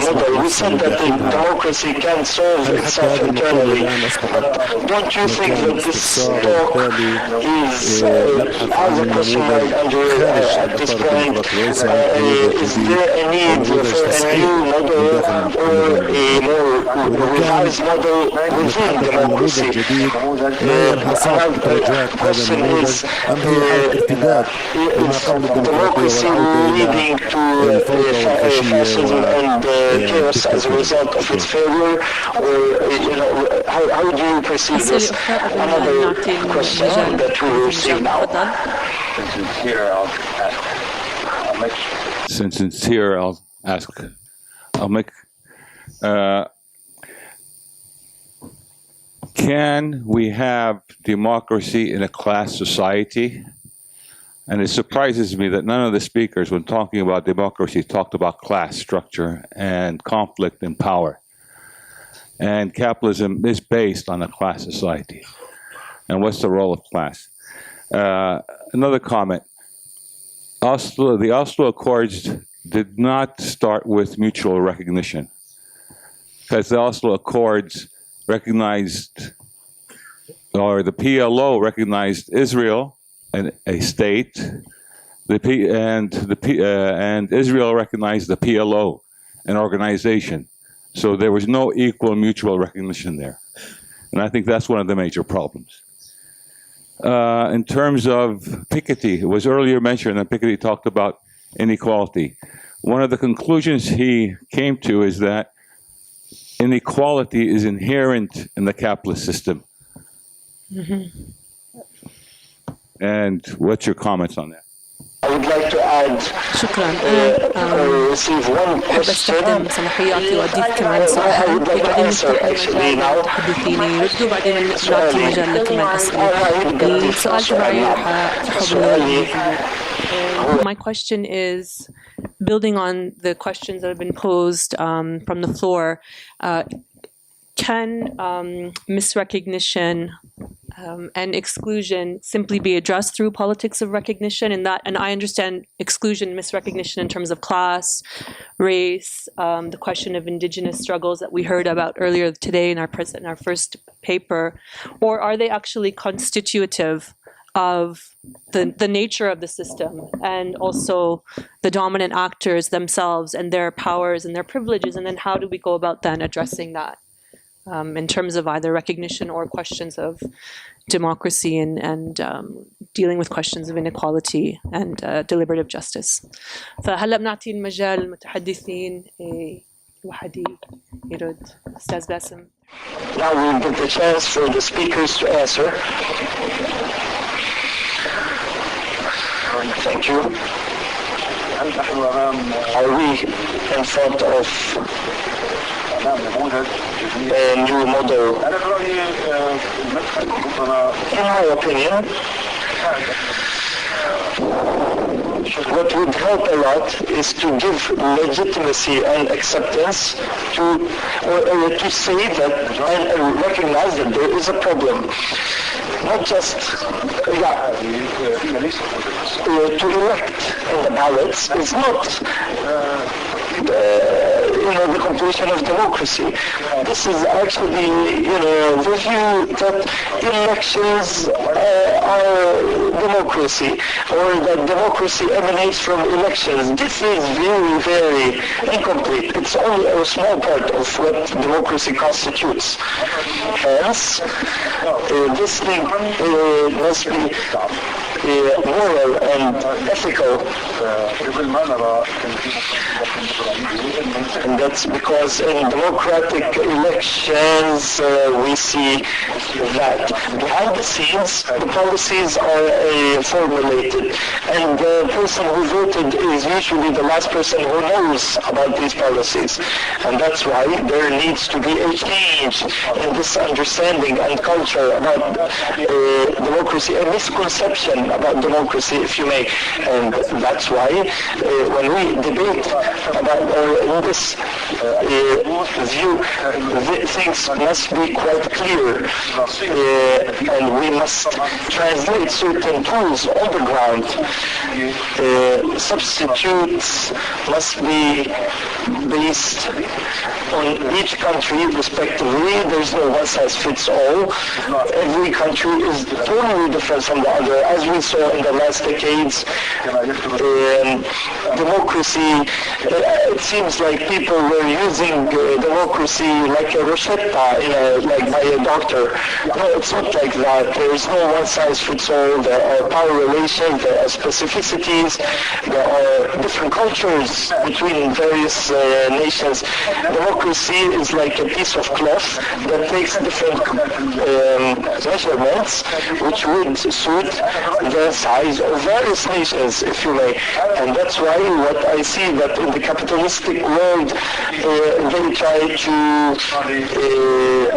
model? We said that the democracy can solve itself internally. Don't you think that this talk is as a question mark under at this point? Is there a need for a new model or a more revised model within democracy? Another question is, democracy leading to fascism and chaos as a result of its failure, or how do you perceive this? Another question that we receive now. Since it's here, I'll ask. Can we have democracy in a class society? And it surprises me that none of the speakers, when talking about democracy, talked about class structure and conflict and power. And capitalism is based on a class society. And what's the role of class? Another comment. The Oslo Accords did not start with mutual recognition, because the Oslo Accords recognized, or the PLO recognized Israel and a state, and Israel recognized the PLO, an organization. So there was no equal mutual recognition there. And I think that's one of the major problems. In terms of Piketty, it was earlier mentioned that Piketty talked about inequality. One of the conclusions he came to is that inequality is inherent in the capitalist system. Mm-hmm. And what's your comments on that? I would like to add receive one question. I would like to answer actually now. My question is, building on the questions that have been posed from the floor, can misrecognition and exclusion simply be addressed through politics of recognition, and I understand exclusion, misrecognition in terms of class, race, the question of indigenous struggles that we heard about earlier today in our first paper, or are they actually constitutive of the nature of the system and also the dominant actors themselves and their powers and their privileges, and then how do we go about then addressing that? In terms of either recognition or questions of democracy and dealing with questions of inequality and deliberative justice. فهلا بنعطي المجال للمتحدثين واحد يرد. أستاذ باسم. Now we'll give the chance for the speakers to answer. Thank you. Are we in front of a new model? In my opinion, what would help a lot is to give legitimacy and acceptance to say that and recognize that there is a problem. Not just to elect in the ballots is not the completion of democracy. This is actually the view that elections are democracy, or that democracy emanates from elections. This is very, very incomplete. It's only a small part of what democracy constitutes. Hence, this thing must be moral and ethical. And that's because in democratic elections we see that behind the scenes the policies are formulated, and the person who voted is usually the last person who knows about these policies. And that's why there needs to be a change in this understanding and culture about democracy, a misconception about democracy, if you may. And that's why when we debate about in this view, things must be quite clear, and we must translate certain tools on the ground. Substitutes must be based on each country respectively. There's no one-size-fits-all. Every country is totally different from the other, as we saw in the last decades. Democracy, it seems like people were using democracy like a rochetta, like by a doctor. No, it's not like that. There is no one-size-fits-all. There are power relations, there are specificities, there are different cultures between various nations. Democracy is like a piece of cloth that takes different measurements which would suit the size of various nations, if you may. And that's why what I see that in the capitalistic world they try to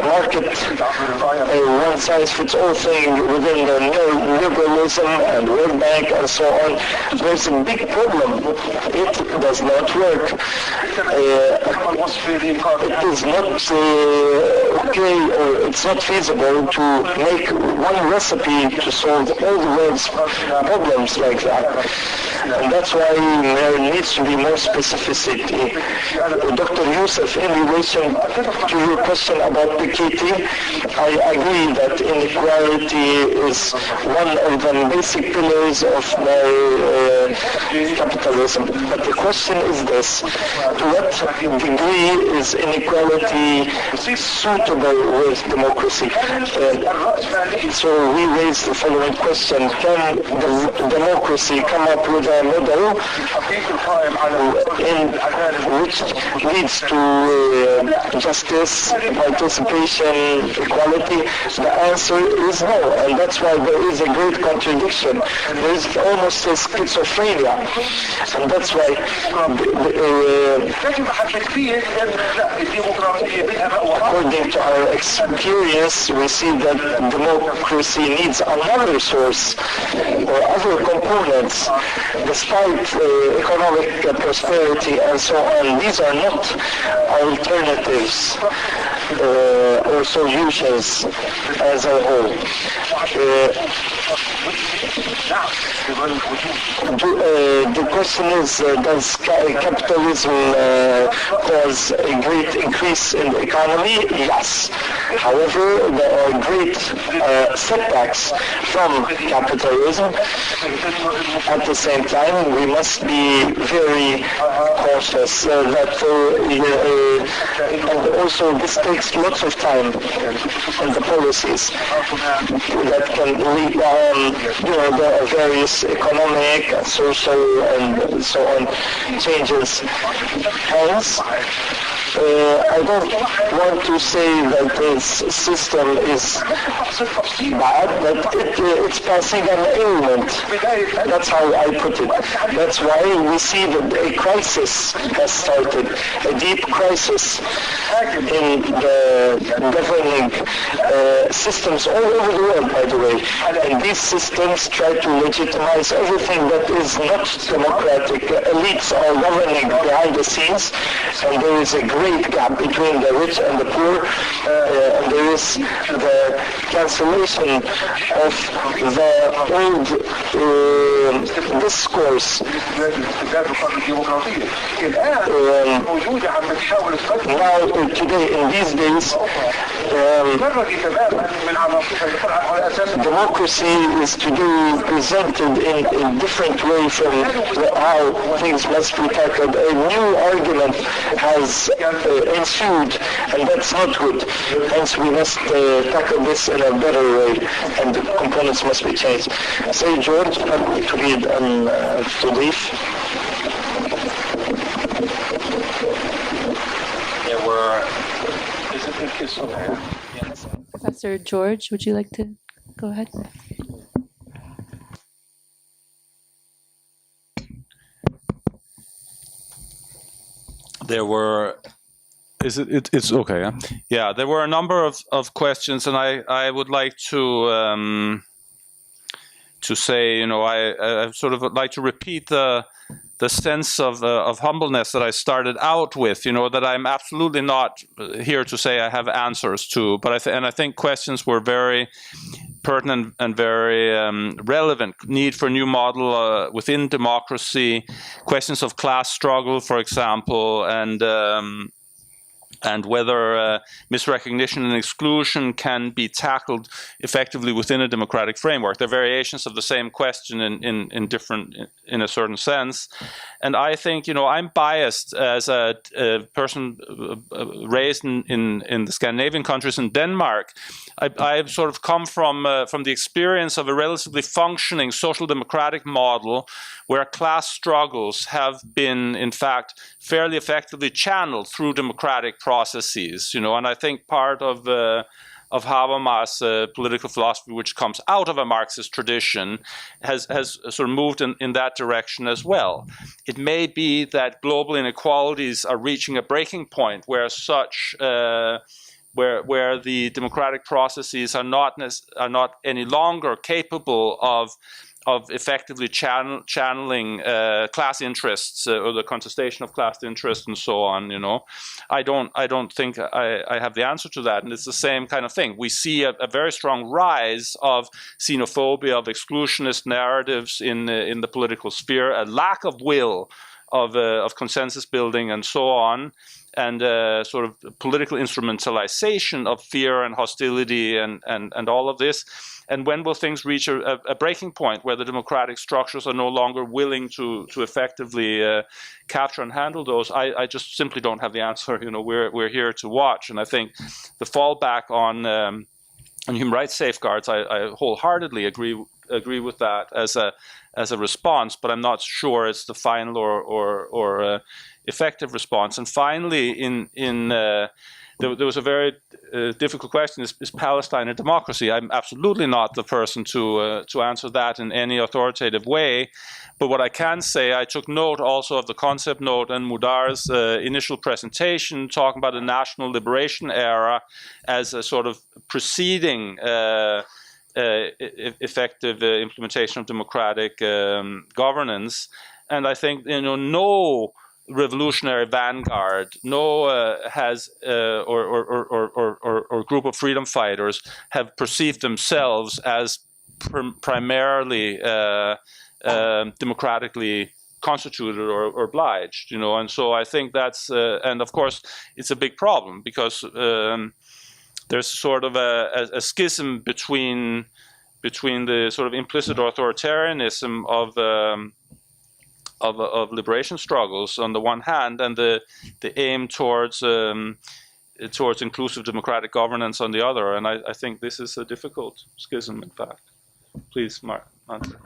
market a one-size-fits-all thing within the neoliberalism and World Bank and so on. There's a big problem. It does not work. It is not okay, or it's not feasible to make one recipe to solve all the world's problems like that. And that's why there needs to be more specificity. Dr. Youssef, in relation to your question about Piketty, I agree that inequality is one of the basic pillars of my capitalism. But the question is this: to what degree is inequality suitable with democracy? So we raise the following question: can democracy come up with a model in which leads to justice, participation, equality? The answer is no, and that's why there is a great contradiction. There is almost a schizophrenia, and that's why according to our experience, we see that democracy needs another source or other components. Despite economic prosperity and so on, these are not alternatives. or solutions as a whole. The question is, does capitalism cause a great increase in the economy? Yes. However, there are great setbacks from capitalism. At the same time, we must be very cautious that and also this takes lots of time in the policies that can lead there are various economic, social, and so on changes. Hence, I don't want to say that this system is bad, but it's passing an ailment. That's how I put it. That's why we see that a crisis has started, a deep crisis in the governing systems all over the world, by the way. And these systems try to legitimize everything that is not democratic. Elites are governing behind the scenes, and there is a great gap between the rich and the poor. And there is the cancellation of the old discourse. Now, today, in these days, democracy is to be presented in a different way from how things must be tackled. A new argument has ensued, and that's not good. Hence, we must tackle this in a better way, and the components must be changed. Say, George, I'm going to read to leave. There were. Professor George, would you like to go ahead? There were. It's okay. Huh? Yeah, there were a number of questions, and I would like to say, I sort of would like to repeat the sense of humbleness that I started out with. That I'm absolutely not here to say I have answers to, but I think questions were very pertinent and very relevant. Need for new model within democracy, questions of class struggle, for example, and whether misrecognition and exclusion can be tackled effectively within a democratic framework. They're variations of the same question in a certain sense. And I think, I'm biased as a person raised in the Scandinavian countries and Denmark. I've sort of come from the experience of a relatively functioning social democratic model where class struggles have been, in fact, fairly effectively channeled through democratic processes, and I think part of Habermas' political philosophy, which comes out of a Marxist tradition, has sort of moved in that direction as well. It may be that global inequalities are reaching a breaking point where such where the democratic processes are not any longer capable of effectively channeling class interests or the contestation of class interests and so on. I don't think I have the answer to that, and it's the same kind of thing. We see a very strong rise of xenophobia, of exclusionist narratives in the political sphere, a lack of will of consensus building and so on, and sort of political instrumentalization of fear and hostility and all of this. And when will things reach a breaking point where the democratic structures are no longer willing to effectively capture and handle those? I just simply don't have the answer. We're here to watch, and I think the fallback on human rights safeguards, I wholeheartly agree with that as a response, but I'm not sure it's the final or effective response. And finally, there was a very difficult question: is Palestine a democracy? I'm absolutely not the person to answer that in any authoritative way. But what I can say, I took note also of the concept note and Mudar's initial presentation, talking about the national liberation era as a sort of preceding effective implementation of democratic governance. And I think no revolutionary vanguard, has or group of freedom fighters have perceived themselves as primarily democratically constituted or obliged, and so I think that's, and of course it's a big problem because there's sort of a schism between the sort of implicit authoritarianism of liberation struggles on the one hand, and the aim towards inclusive democratic governance on the other. And I think this is a difficult schism, in fact. Please, Mark, answer.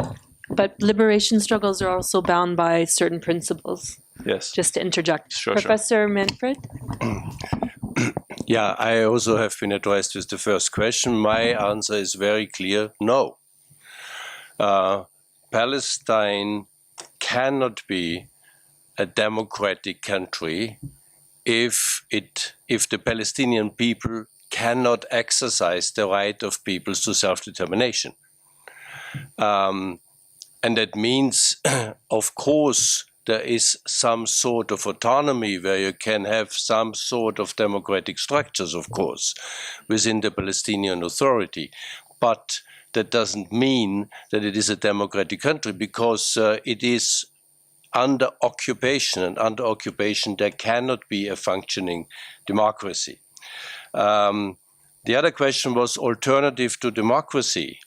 But liberation struggles are also bound by certain principles. Yes. Just to interject. Sure, Professor Manfred? Yeah, I also have been addressed with the first question. My answer is very clear, no. Palestine cannot be a democratic country if the Palestinian people cannot exercise the right of peoples to self-determination. And that means, of course, there is some sort of autonomy where you can have some sort of democratic structures, of course, within the Palestinian Authority. But that doesn't mean that it is a democratic country, because it is under occupation, and under occupation there cannot be a functioning democracy. The other question was alternative to democracy.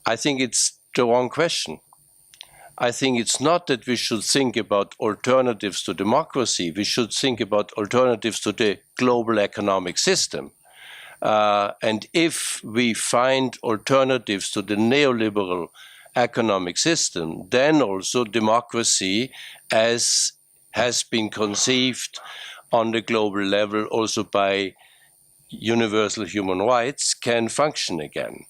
I think it's the wrong question. I think it's not that we should think about alternatives to democracy. We should think about alternatives to the global economic system. And if we find alternatives to the neoliberal economic system, then also democracy, as has been conceived on the global level also by universal human rights, can function again.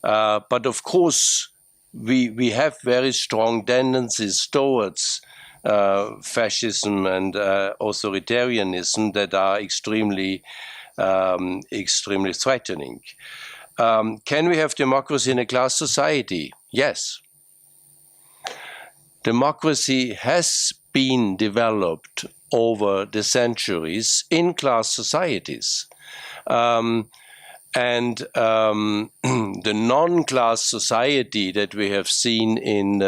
But of course, we have very strong tendencies towards fascism and authoritarianism that are extremely threatening. Can we have democracy in a class society? Yes. Democracy has been developed over the centuries in class societies. And the non-class society that we have seen in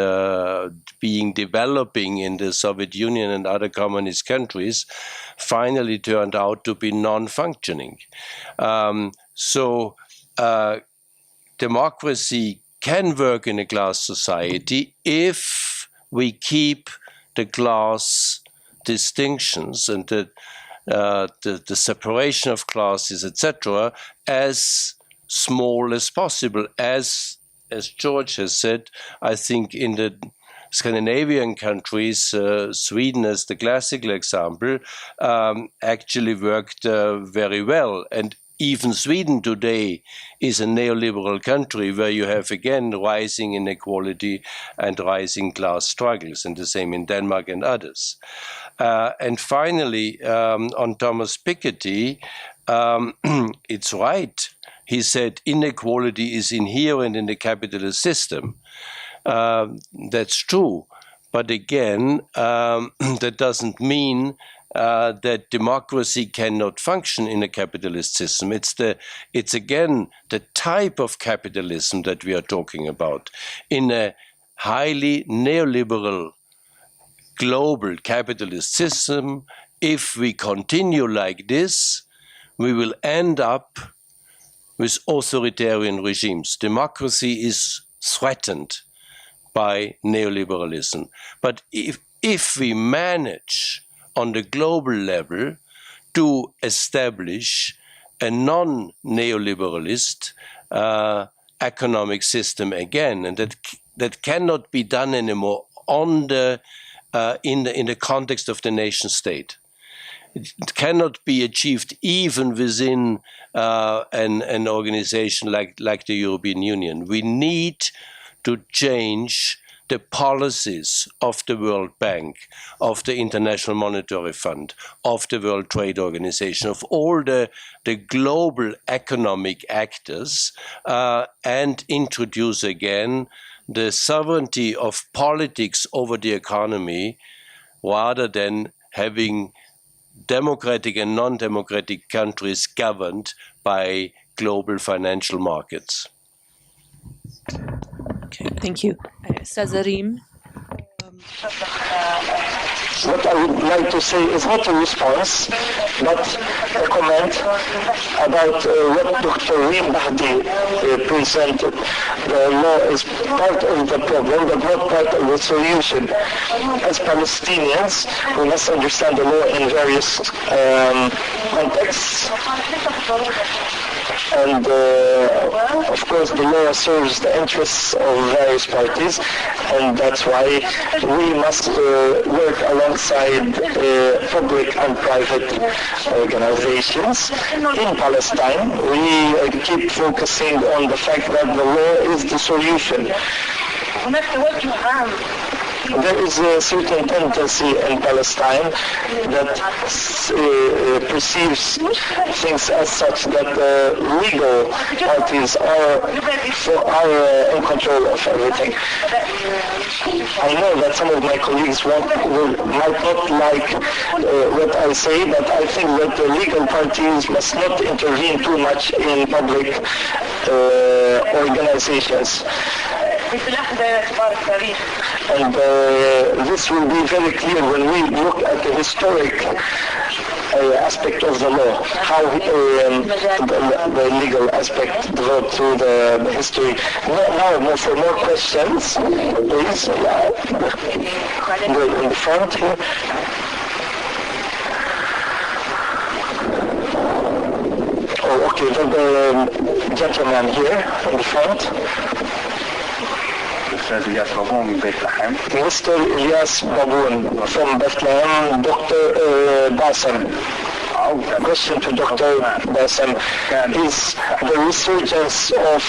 developing in the Soviet Union and other communist countries finally turned out to be non-functioning. So democracy can work in a class society if we keep the class distinctions and the separation of classes, etc., as small as possible. As George has said, I think in the Scandinavian countries, Sweden as the classical example, actually worked very well. And even Sweden today is a neoliberal country where you have again rising inequality and rising class struggles, and the same in Denmark and others. And finally, on Thomas Piketty, it's right. He said inequality is inherent in the capitalist system. That's true. But again, that doesn't mean that democracy cannot function in a capitalist system. It's again the type of capitalism that we are talking about. In a highly neoliberal global capitalist system, if we continue like this, we will end up with authoritarian regimes. Democracy is threatened by neoliberalism. But if we manage on the global level to establish a non-neoliberalist economic system again, and that cannot be done anymore on the in the context of the nation state. It cannot be achieved even within an organization like the European Union. We need to change the policies of the World Bank, of the International Monetary Fund, of the World Trade Organization, of all the global economic actors, and introduce again the sovereignty of politics over the economy, rather than having democratic and non-democratic countries governed by global financial markets. Okay, thank you. Ustaz Reem. What I would like to say is not a response, but a comment about what Dr. Reem Mahdi presented. The law is part of the problem, but not part of the solution. As Palestinians, we must understand the law in various contexts. And of course the law serves the interests of various parties, and that's why we must work alongside public and private organizations. In Palestine, we keep focusing on the fact that the law is the solution. There is a certain tendency in Palestine that perceives things as such that the legal parties are in control of everything. I know that some of my colleagues might not like what I say, but I think that the legal parties must not intervene too much in public organizations. And this will be very clear when we look at the historic aspect of the law, how the legal aspect developed through the history. Now, for more questions, please, in the front here. Oh, okay, the gentleman here in the front. Mr. Ilyas Baboon from Bethlehem, Dr. Bassem. Question to Dr. Bassem. Is the resurgence of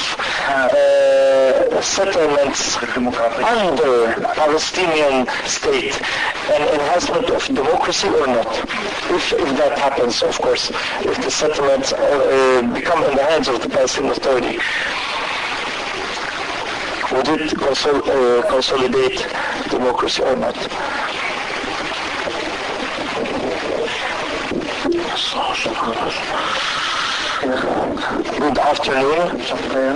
settlements under Palestinian state an enhancement of democracy or not? If that happens, of course, if the settlements become in the hands of the Palestinian Authority, would it consolidate democracy or not? Good afternoon. There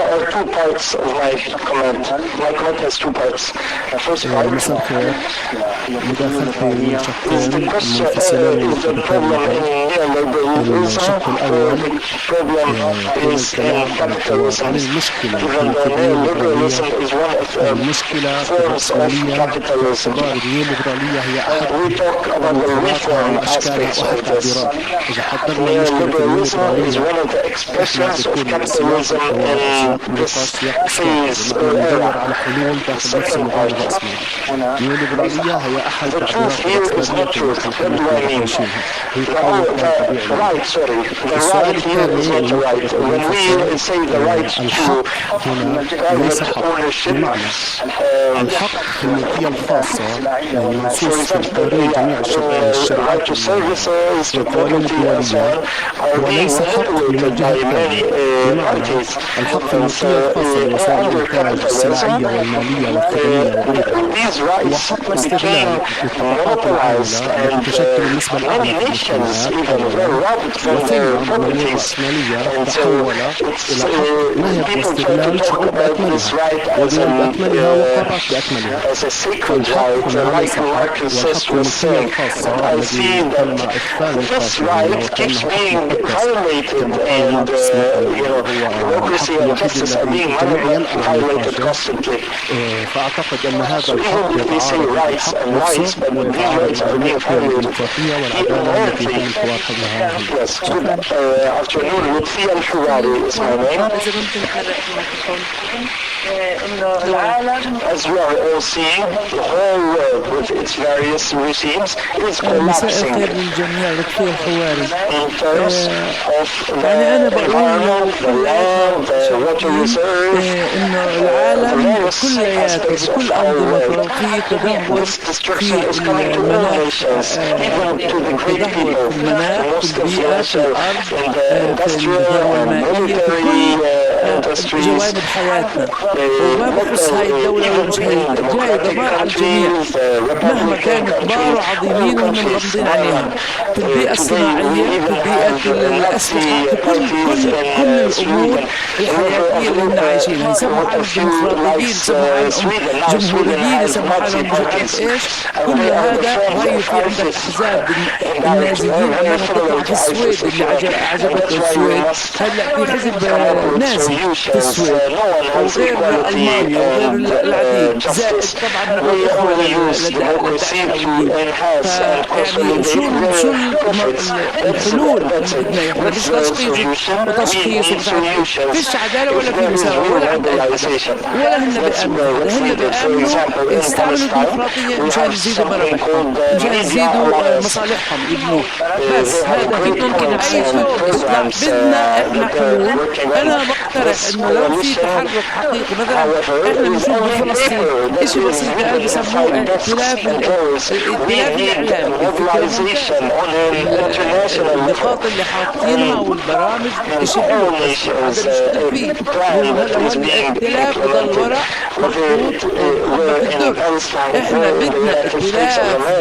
are two parts of my comment. My comment has two parts. The first part is the question, is the problem in neoliberalism or the problem is in capitalism? Even though neoliberalism is one of the forms of capitalism. And we talk about the reform aspects of this. Neoliberalism is one of the expressions of capitalism in this phase or era. The second part. The truth here is not truth. What do I mean? The right here is not the right. When we say the right to private ownership, for example, the right to services, to property and so on, are being manipulated by many parties. Under capitalism, these rights became monopolized, and many nations even were robbed from their properties. And so people try to talk about this right as a sacred right, like Marcus was saying. And I see that this right keeps being violated, and democracy and justice are being violated constantly. So even if we say rights and rights, but these rights are being violated inherently. Yes, good afternoon. Lutfi Al-Hurari is my name. As we are all seeing, the whole world with its various regimes is collapsing in terms of the environment, the land, the water reserve, the various aspects of our world. This destruction is coming to all nations, even to the great people, the most influential in the industrial and military جوانب حياتنا، وما بخص هاي الدولة ولا مش هاي جاي دمار على الجميع مهما كانوا كبار وعظيمين وهم مغمضين عليهم في البيئة الصناعية، في بيئة الأسلحة، في كل الأمور الحياتية اللي احنا عايشينها. يسموا حالهم ديمقراطيين، يسموا حالهم جمهوريين، يسموا حالهم مش عارف ايش، كل هذا. وهي في عندك أحزاب النازيين عمالها تطلع في السويد اللي عجبته السويد، هلا في حزب نازي في السويد وغير ألمانيا وغير العديد، زائد طبعا الإخوة للدعويين. فيعني شو الحلول اللي بدنا اياها؟ مش تشخيص وتشخيص فيش عدالة ولا في مساواة ولا عند أي حدا، ولا هن بيأمنوا يستعملوا الديمقراطية مشان يزيدوا مرابحهم، مشان يزيدوا مصالحهم يبنوه. بس هذا في ممكن أي فوكس. لا، بدنا احنا حلول. أنا بقترح إنه لو في تحرك حقيقي، مثلا احنا بنشوف بفلسطين شيء بسيط قال بسموه ائتلاف الإعلام، النقاط اللي حاطينها والبرامج شيء حلو، هذا مشترك فيه. وهذا الائتلاف بضل وراء محطوط حبة الدر. احنا بدنا ائتلاف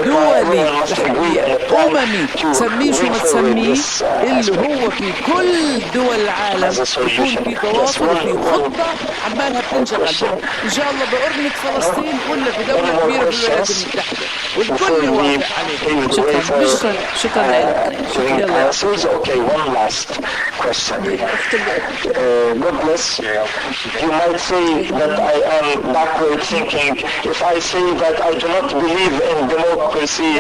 دولي الحقيقة أممي، سميه شو ما تسميه، اللي هو في كل دول العالم يكون في تواصل وفي خطة عمالها بتنشغل إن شاء الله بأردن فلسطين ولا في دولة كبيرة في الولايات المتحدة والكل يوافق عليه. شكرا لك. Okay, one last question. God bless. You might say that I am backward thinking if I say that I do not believe in democracy.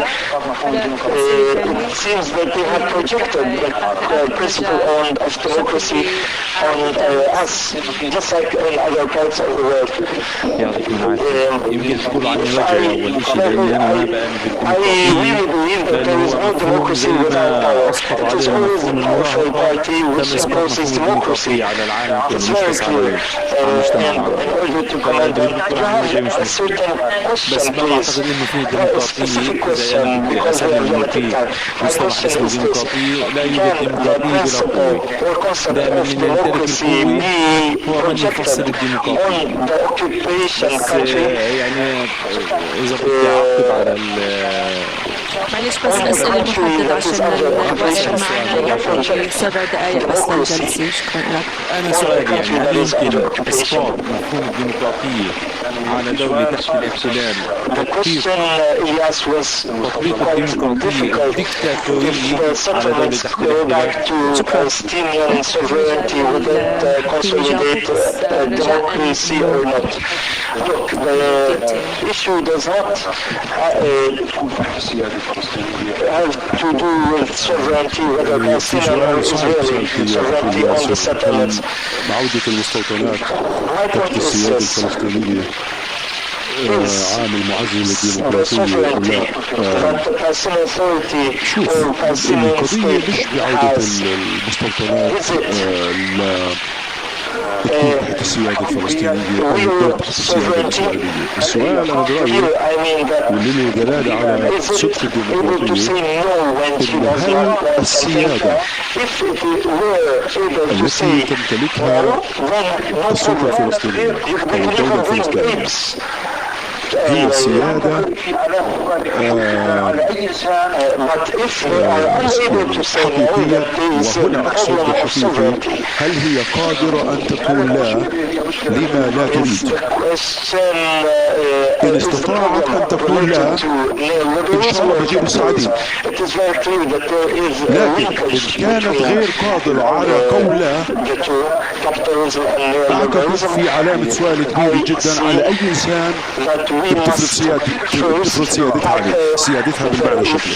It seems that they have projected the principle of democracy on us, just like in other parts of the world. يعطيكم العافية. يمكن تقولوا عني وجهي أول شيء، لأني أنا ما بآمن بالديمقراطية، لأنه هو مفهوم زي ما أسقط عليه مفهوم المراهقة تم إسقاط مفهوم الديمقراطية على العالم كله، مش بس على المجتمع العربي. بس ما أعتقد إنه في ديمقراطية زي أنا بدي أسلم إنه في مصطلح اسمه ديمقراطية. لا يوجد ديمقراطية بلا قوة. دائما من يمتلك القوة هو من يفسر الديمقراطية. بس يعني إذا بدي أعقب على معلش بس أسئلة محددة عشان الوقت معنا في 7 دقائق بس للجلسة. شكرا لك. أنا سؤالي يعني هل يمكن إسقاط مفهوم الديمقراطية على دولة تحت الاحتلال تطبيق الديمقراطية الديكتاتورية على دولة تحت الاحتلال؟ شكرا. Look, the issue does not have to do with sovereignty, whether Palestinian or Israeli sovereignty on the settlements. عودة المستوطنات تحت السيادة الفلسطينية عامل معزز للديمقراطية ولا شوف القضية مش بعودة المستوطنات تكون تحت السيادة الفلسطينية أو تكون تحت السيادة الإسرائيلية. السؤال أنا برأيي واللي له دلالة على صدق الديمقراطية إنه هل السيادة التي تمتلكها السلطة الفلسطينية أو الدولة الفلسطينية هي سيادة حقيقية، وهنا أقصد بالحقيقي هل هي قادرة أن تقول لا لما لا تريد؟ إن استطاعت أن تقول لا إن شاء الله بجيب السعدين، لكن إن كانت غير قادرة على قول لا أعتقد في علامة سؤال كبيرة جدا على أي إنسان بتفرض سيادتها بالمعنى الشكلي.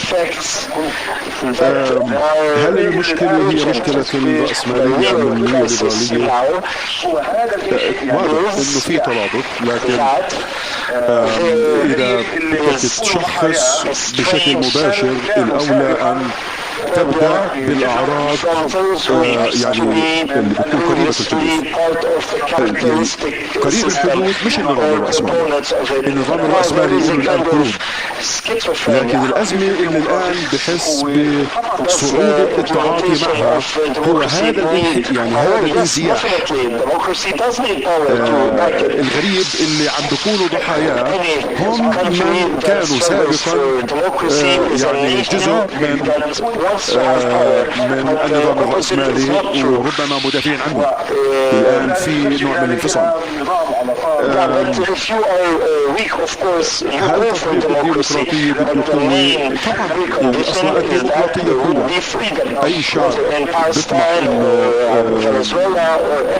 هل المشكلة هي مشكلة الرأسمالية أم الليبرالية؟ واضح إنه في ترابط، لكن إذا بدك تشخص بشكل مباشر الأولى أن تبدأ بالأعراض يعني اللي بتكون قريبة الحدوث. يعني قريب الحدوث مش النظام الرأسمالي، النظام الرأسمالي له الآن قروض، لكن الأزمة اللي الآن بحس بصعوبة التعاطي معها هو هذا يعني هذا الانزياح الغريب اللي عم بيكونوا ضحاياه هم من كانوا سابقا يعني جزء من النظام الرأسمالي وربما مدافعين عنه. الآن في نوع من الانفصام. هل تطبيق الديمقراطية بده يكون طبعا أصلا الديمقراطية قوة. أي شعب بيطمح إنه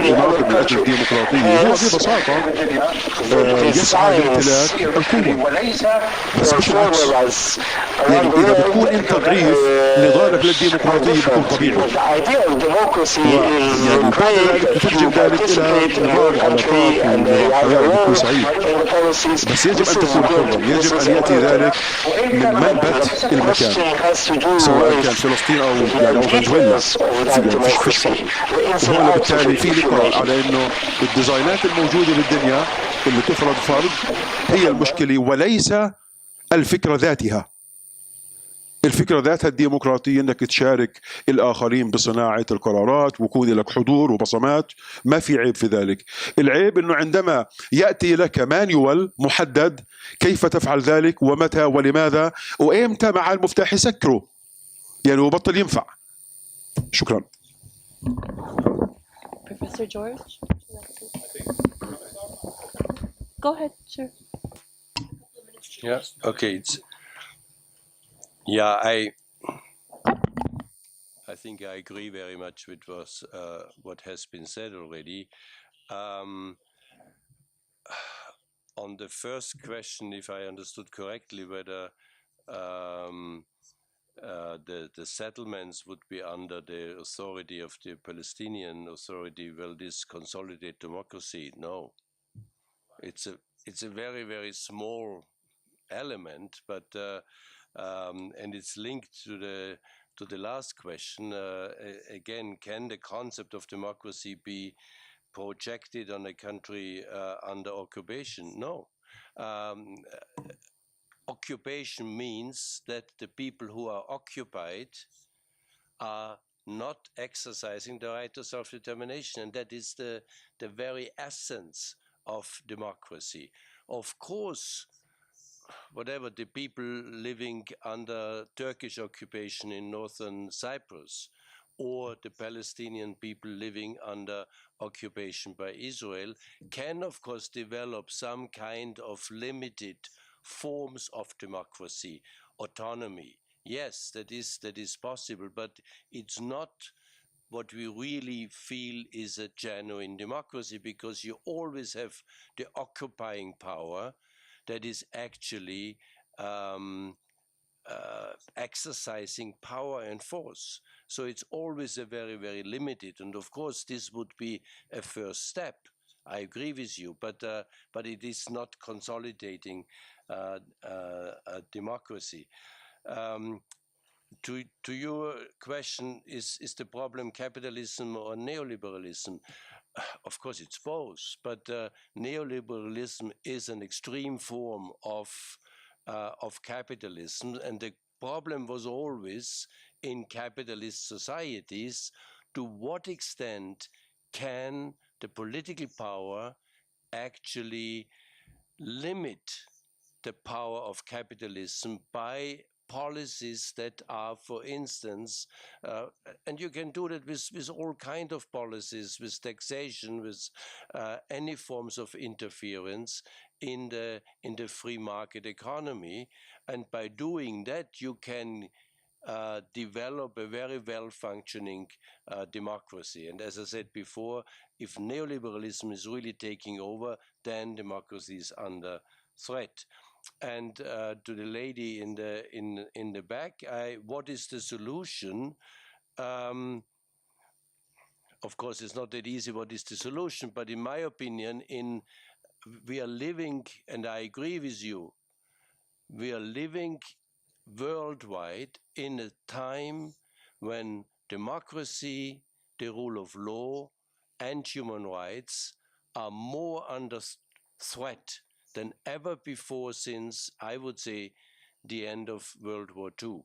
يناضل من أجل الديمقراطية هو ببساطة يسعى لامتلاك القوة، بس مش العكس. يعني إذا بتكون أنت ضعيف نضالك للديمقراطية بيكون طبيعي، يعني بعد ذلك تترجم ذلك إلى نظام علاقات ونظام حياة بيكون سعيد. بس يجب أن تكون حرا، يجب أن يأتي ذلك من منبت المكان، سواء كان فلسطين أو يعني أو فنزويلا، فيش فرق. وهون بالتالي في لقاء على إنه الديزاينات الموجودة بالدنيا اللي تفرض فرض هي المشكلة وليس الفكرة ذاتها. الفكرة ذاتها الديمقراطية انك تشارك الاخرين بصناعة القرارات ويكون لك حضور وبصمات، ما في عيب في ذلك. العيب انه عندما يأتي لك مانيوال محدد كيف تفعل ذلك ومتى ولماذا وامتى مع المفتاح يسكره، يعني وبطل ينفع. شكرا. Professor George? Go ahead, sure. Yeah, okay. Yeah, I think I agree very much with what has been said already. On the first question, if I understood correctly, whether the settlements would be under the authority of the Palestinian Authority, will this consolidate democracy? No. It's a very, very small element, but and it's linked to the last question. Again, can the concept of democracy be projected on a country under occupation? No. Occupation means that the people who are occupied are not exercising the right to self-determination, and that is the very essence of democracy. Of course, whatever the people living under Turkish occupation in northern Cyprus, or the Palestinian people living under occupation by Israel, can of course develop some kind of limited forms of democracy, autonomy. Yes, that is possible, but it's not what we really feel is a genuine democracy, because you always have the occupying power that is actually exercising power and force. So it's always a very, very limited. And of course, this would be a first step. I agree with you, but it is not consolidating democracy. To your question, is the problem capitalism or neoliberalism? Of course, it's both, but neoliberalism is an extreme form of capitalism, and the problem was always in capitalist societies, to what extent can the political power actually limit the power of capitalism by policies that are, for instance, and you can do that with all kinds of policies, with taxation, with any forms of interference in the free market economy. And by doing that, you can develop a very well-functioning democracy. And as I said before, if neoliberalism is really taking over, then democracy is under threat. And to the lady in the back, what is the solution? Of course, it's not that easy. What is the solution? But in my opinion, we are living, and I agree with you, we are living worldwide in a time when democracy, the rule of law, and human rights are more under threat than ever before since, I would say, the end of World War II.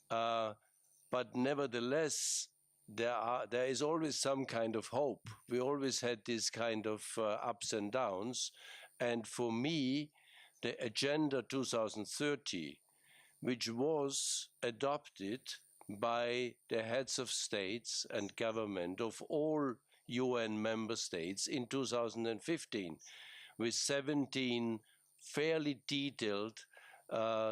But nevertheless, there is always some kind of hope. We always had this kind of ups and downs. And for me, the Agenda 2030, which was adopted by the heads of states and government of all UN member states in 2015, with 17 fairly detailed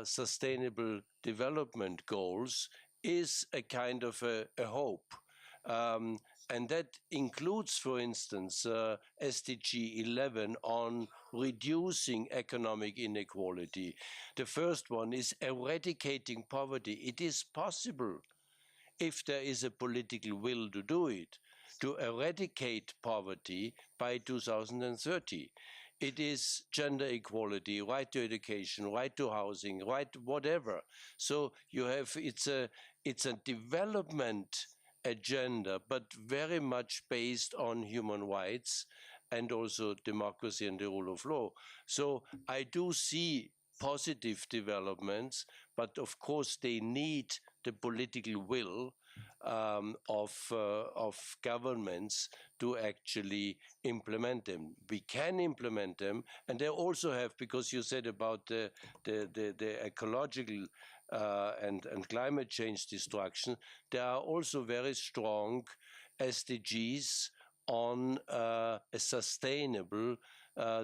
sustainable development goals, is a kind of a hope. And that includes, for instance, SDG 11 on reducing economic inequality. The first one is eradicating poverty. It is possible, if there is a political will to do it, to eradicate poverty by 2030. It is gender equality, right to education, right to housing, right whatever. So you have, it's a development agenda, but very much based on human rights and also democracy and the rule of law. So I do see positive developments, but of course they need the political will of governments to actually implement them. We can implement them, and they also have, because you said about the ecological and climate change destruction, there are also very strong SDGs on a sustainable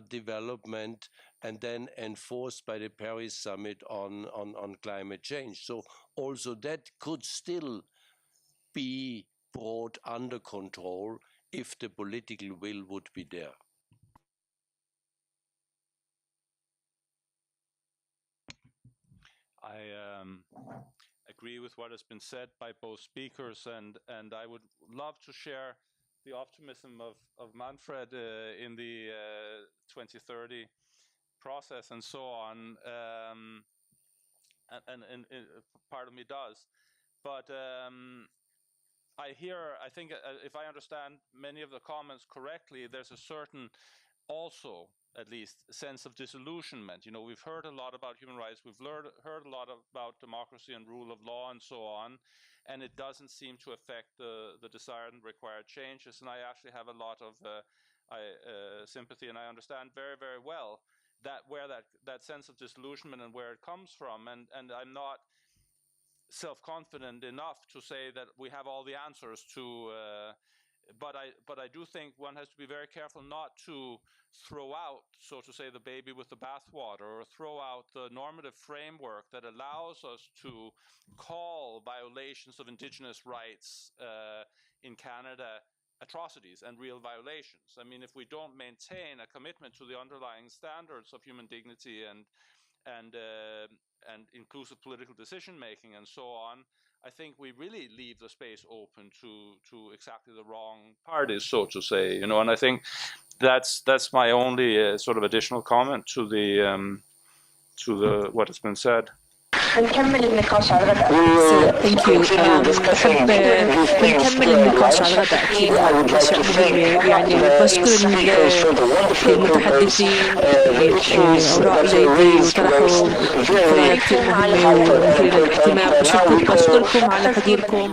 development, and then enforced by the Paris Summit on climate change. So also that could still be brought under control if the political will would be there. I agree with what has been said by both speakers, and I would love to share the optimism of Manfred in the 2030 process and so on, and part of me does. But I think if I understand many of the comments correctly, there's a certain also, at least, sense of disillusionment. You know, we've heard a lot about human rights, we've heard a lot about democracy and rule of law and so on, and it doesn't seem to affect the desired and required changes. And I actually have a lot of sympathy, and I understand very, very well where that sense of disillusionment and where it comes from. And I'm not self-confident enough to say that we have all the answers to, but I do think one has to be very careful not to throw out, so to say, the baby with the bathwater, or throw out the normative framework that allows us to call violations of indigenous rights in Canada atrocities and real violations. I mean, if we don't maintain a commitment to the underlying standards of human dignity and inclusive political decision making and so on, I think we really leave the space open to exactly the wrong parties, so to say, you know. And I think that's my only sort of additional comment to the what has been said. نكمل النقاش على الغداء. Thank you. بحب نكمل النقاش على الغداء أكيد أشياء مهمة. يعني بشكر المتحدثين أوراق جيدة وطرحوا قضايا كثير مهمة ومثيرة للاهتمام. بشكركم على حضوركم.